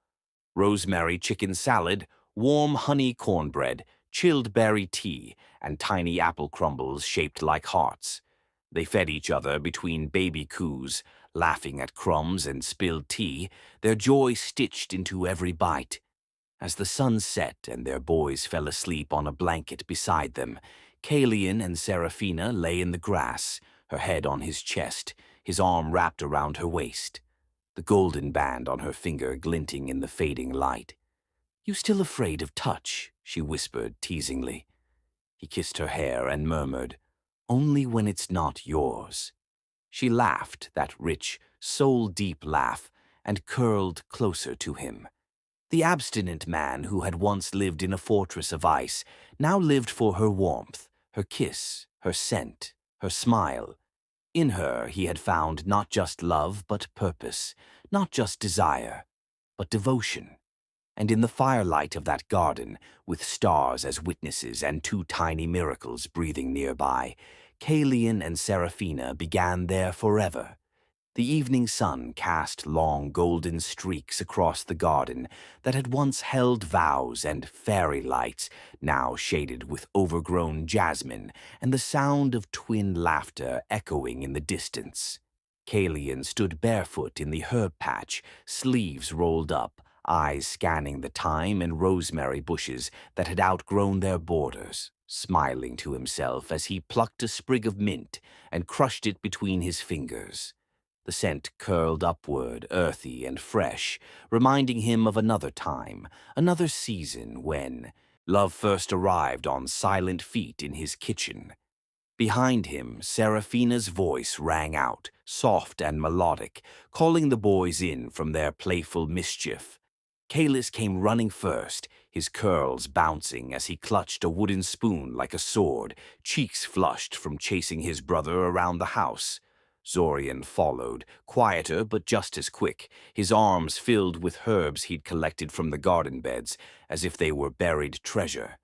Rosemary chicken salad, warm honey cornbread, chilled berry tea, and tiny apple crumbles shaped like hearts. They fed each other between baby coos, laughing at crumbs and spilled tea, their joy stitched into every bite. As the sun set and their boys fell asleep on a blanket beside them, Kalian and Serafina lay in the grass, her head on his chest, his arm wrapped around her waist, the golden band on her finger glinting in the fading light. "You still afraid of touch?" she whispered teasingly. He kissed her hair and murmured, "Only when it's not yours." She laughed, that rich, soul-deep laugh, and curled closer to him. The abstinent man who had once lived in a fortress of ice now lived for her warmth, her kiss, her scent, her smile. In her he had found not just love but purpose, not just desire, but devotion. And in the firelight of that garden, with stars as witnesses and two tiny miracles breathing nearby, Kalian and Serafina began their forever. The evening sun cast long golden streaks across the garden that had once held vows and fairy lights, now shaded with overgrown jasmine and the sound of twin laughter echoing in the distance. Kalian stood barefoot in the herb patch, sleeves rolled up, eyes scanning the thyme and rosemary bushes that had outgrown their borders, smiling to himself as he plucked a sprig of mint and crushed it between his fingers. The scent curled upward, earthy and fresh, reminding him of another time, another season when love first arrived on silent feet in his kitchen. Behind him, Serafina's voice rang out, soft and melodic, calling the boys in from their playful mischief. Kalis came running first, his curls bouncing as he clutched a wooden spoon like a sword, cheeks flushed from chasing his brother around the house. Zorian followed, quieter but just as quick, his arms filled with herbs he'd collected from the garden beds, as if they were buried treasure.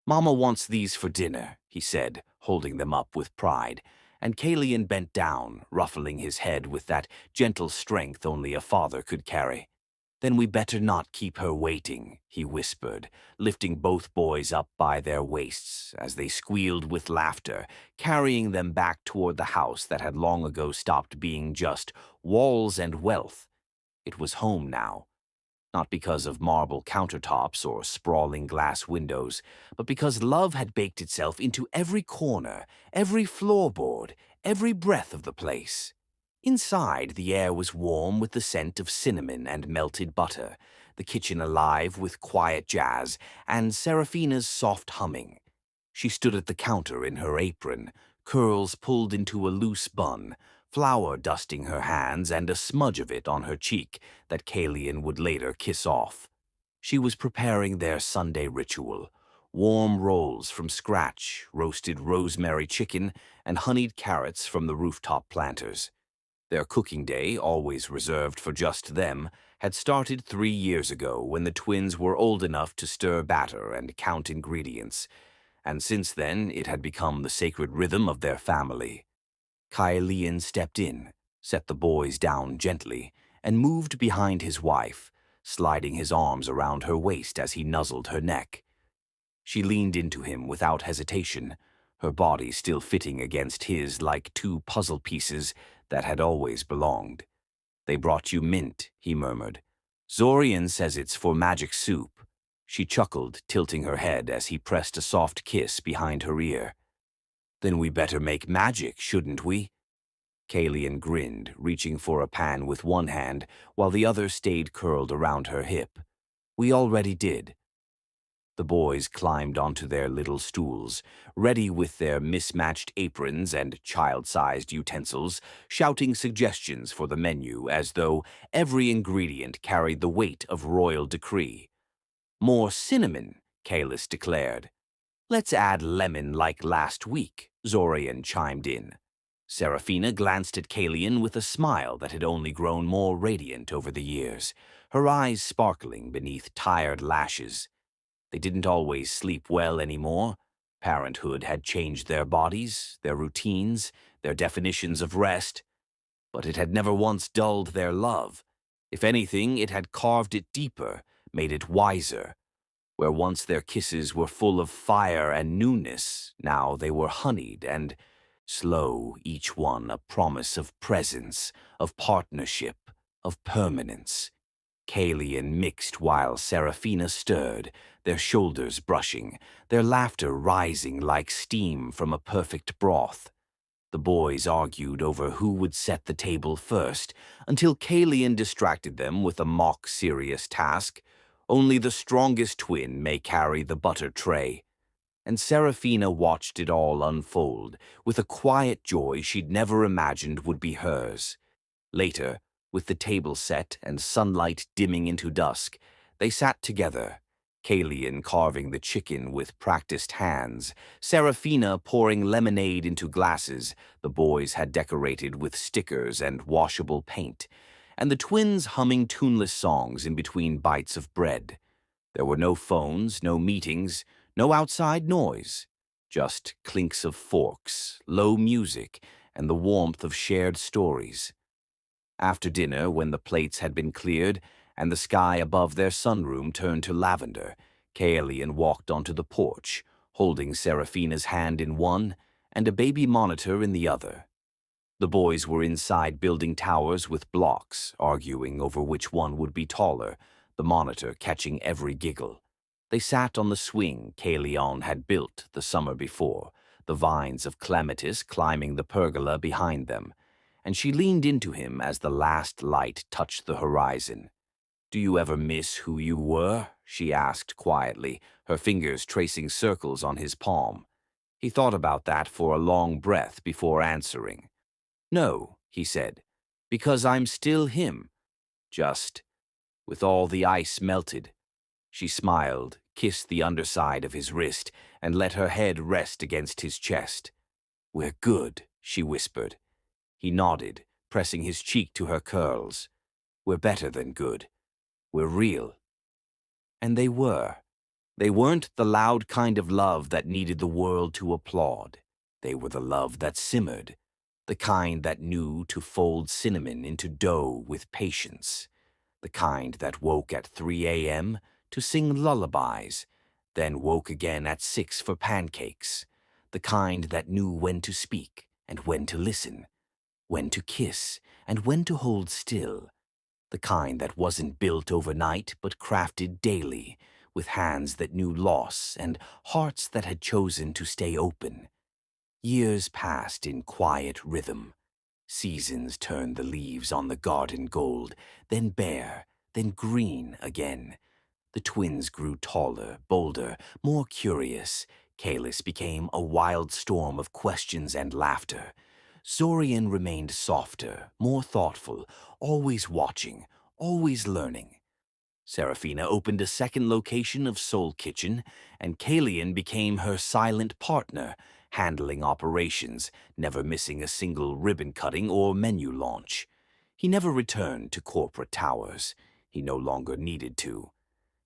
"Mama wants these for dinner," he said, holding them up with pride. and Kalian bent down, ruffling his head with that gentle strength only a father could carry. "Then we better not keep her waiting," he whispered, lifting both boys up by their waists as they squealed with laughter, carrying them back toward the house that had long ago stopped being just walls and wealth. It was home now, not because of marble countertops or sprawling glass windows, but because love had baked itself into every corner, every floorboard, every breath of the place. Inside, the air was warm with the scent of cinnamon and melted butter, the kitchen alive with quiet jazz and Seraphina's soft humming. She stood at the counter in her apron, curls pulled into a loose bun, flour dusting her hands and a smudge of it on her cheek that Kalian would later kiss off. She was preparing their Sunday ritual: warm rolls from scratch, roasted rosemary chicken, and honeyed carrots from the rooftop planters. Their cooking day, always reserved for just them, had started 3 years ago when the twins were old enough to stir batter and count ingredients, and since then it had become the sacred rhythm of their family. Kalian stepped in, set the boys down gently, and moved behind his wife, sliding his arms around her waist as he nuzzled her neck. She leaned into him without hesitation, her body still fitting against his like two puzzle pieces that had always belonged. "They brought you mint," he murmured. "Zorian says it's for magic soup." She chuckled, tilting her head as he pressed a soft kiss behind her ear. "Then we better make magic, shouldn't we?" Kalian grinned, reaching for a pan with one hand while the other stayed curled around her hip. "We already did." The boys climbed onto their little stools, ready with their mismatched aprons and child-sized utensils, shouting suggestions for the menu as though every ingredient carried the weight of royal decree. "More cinnamon," Kalis declared. "Let's add lemon like last week," Zorian chimed in. Seraphina glanced at Kalian with a smile that had only grown more radiant over the years, her eyes sparkling beneath tired lashes. They didn't always sleep well anymore. Parenthood had changed their bodies, their routines, their definitions of rest, but it had never once dulled their love. If anything, it had carved it deeper, made it wiser. Where once their kisses were full of fire and newness, now they were honeyed and slow, each one a promise of presence, of partnership, of permanence. Kalian mixed while Seraphina stirred, their shoulders brushing, their laughter rising like steam from a perfect broth. The boys argued over who would set the table first, until Kalian distracted them with a mock-serious task. "Only the strongest twin may carry the butter tray." And Seraphina watched it all unfold, with a quiet joy she'd never imagined would be hers. Later, with the table set and sunlight dimming into dusk, they sat together, Kalian carving the chicken with practiced hands, Seraphina pouring lemonade into glasses the boys had decorated with stickers and washable paint, and the twins humming tuneless songs in between bites of bread. There were no phones, no meetings, no outside noise, just clinks of forks, low music, and the warmth of shared stories. After dinner, when the plates had been cleared and the sky above their sunroom turned to lavender, Kalian walked onto the porch, holding Seraphina's hand in one and a baby monitor in the other. The boys were inside building towers with blocks, arguing over which one would be taller, the monitor catching every giggle. They sat on the swing Kalian had built the summer before, the vines of clematis climbing the pergola behind them, and she leaned into him as the last light touched the horizon. "Do you ever miss who you were?" she asked quietly, her fingers tracing circles on his palm. He thought about that for a long breath before answering. "No," he said, "because I'm still him. Just, with all the ice melted." She smiled, kissed the underside of his wrist, and let her head rest against his chest. "We're good," she whispered. He nodded, pressing his cheek to her curls. "We're better than good. We're real." And they were. They weren't the loud kind of love that needed the world to applaud. They were the love that simmered, the kind that knew to fold cinnamon into dough with patience, the kind that woke at 3 a.m. to sing lullabies, then woke again at 6 for pancakes, the kind that knew when to speak and when to listen, when to kiss and when to hold still, the kind that wasn't built overnight but crafted daily, with hands that knew loss and hearts that had chosen to stay open. Years passed in quiet rhythm. Seasons turned the leaves on the garden gold, then bare, then green again. The twins grew taller, bolder, more curious. Kalis became a wild storm of questions and laughter. Zorian remained softer, more thoughtful, always watching, always learning. Serafina opened a second location of Soul Kitchen, and Kalian became her silent partner, handling operations, never missing a single ribbon cutting or menu launch. He never returned to corporate towers. He no longer needed to.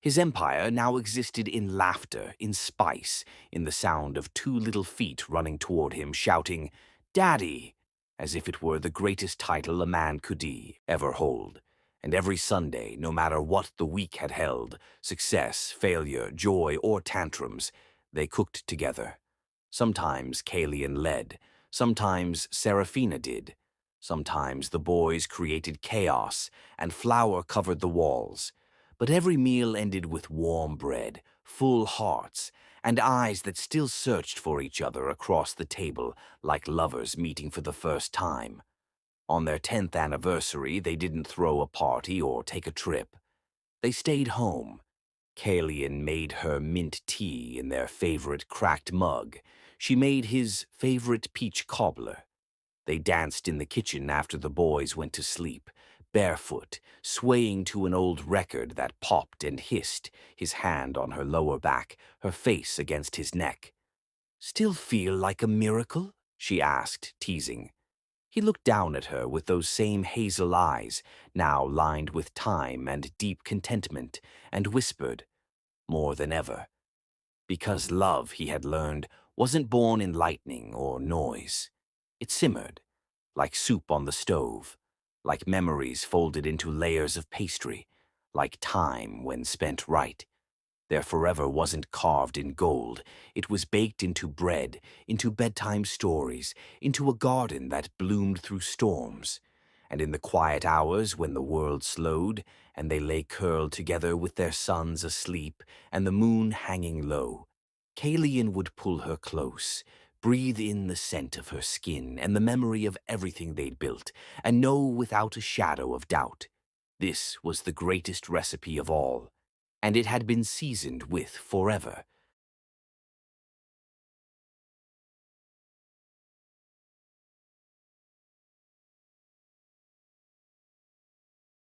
His empire now existed in laughter, in spice, in the sound of two little feet running toward him, shouting, "Daddy!" as if it were the greatest title a man could ever hold. And every Sunday, no matter what the week had held, success, failure, joy, or tantrums, they cooked together. Sometimes Kalian led, sometimes Serafina did. Sometimes the boys created chaos, and flour covered the walls. But every meal ended with warm bread, full hearts, and eyes that still searched for each other across the table like lovers meeting for the first time. On their 10th anniversary, they didn't throw a party or take a trip. They stayed home. Kalian made her mint tea in their favorite cracked mug. She made his favorite peach cobbler. They danced in the kitchen after the boys went to sleep, barefoot, swaying to an old record that popped and hissed, his hand on her lower back, her face against his neck. "Still feel like a miracle?" she asked, teasing. He looked down at her with those same hazel eyes, now lined with time and deep contentment, and whispered, more than ever. Because love, he had learned, wasn't born in lightning or noise. It simmered, like soup on the stove, like memories folded into layers of pastry, like time when spent right. Their forever wasn't carved in gold. It was baked into bread, into bedtime stories, into a garden that bloomed through storms. And in the quiet hours when the world slowed, and they lay curled together with their sons asleep and the moon hanging low, Kalian would pull her close, breathe in the scent of her skin and the memory of everything they'd built, and know without a shadow of doubt, this was the greatest recipe of all, and it had been seasoned with forever.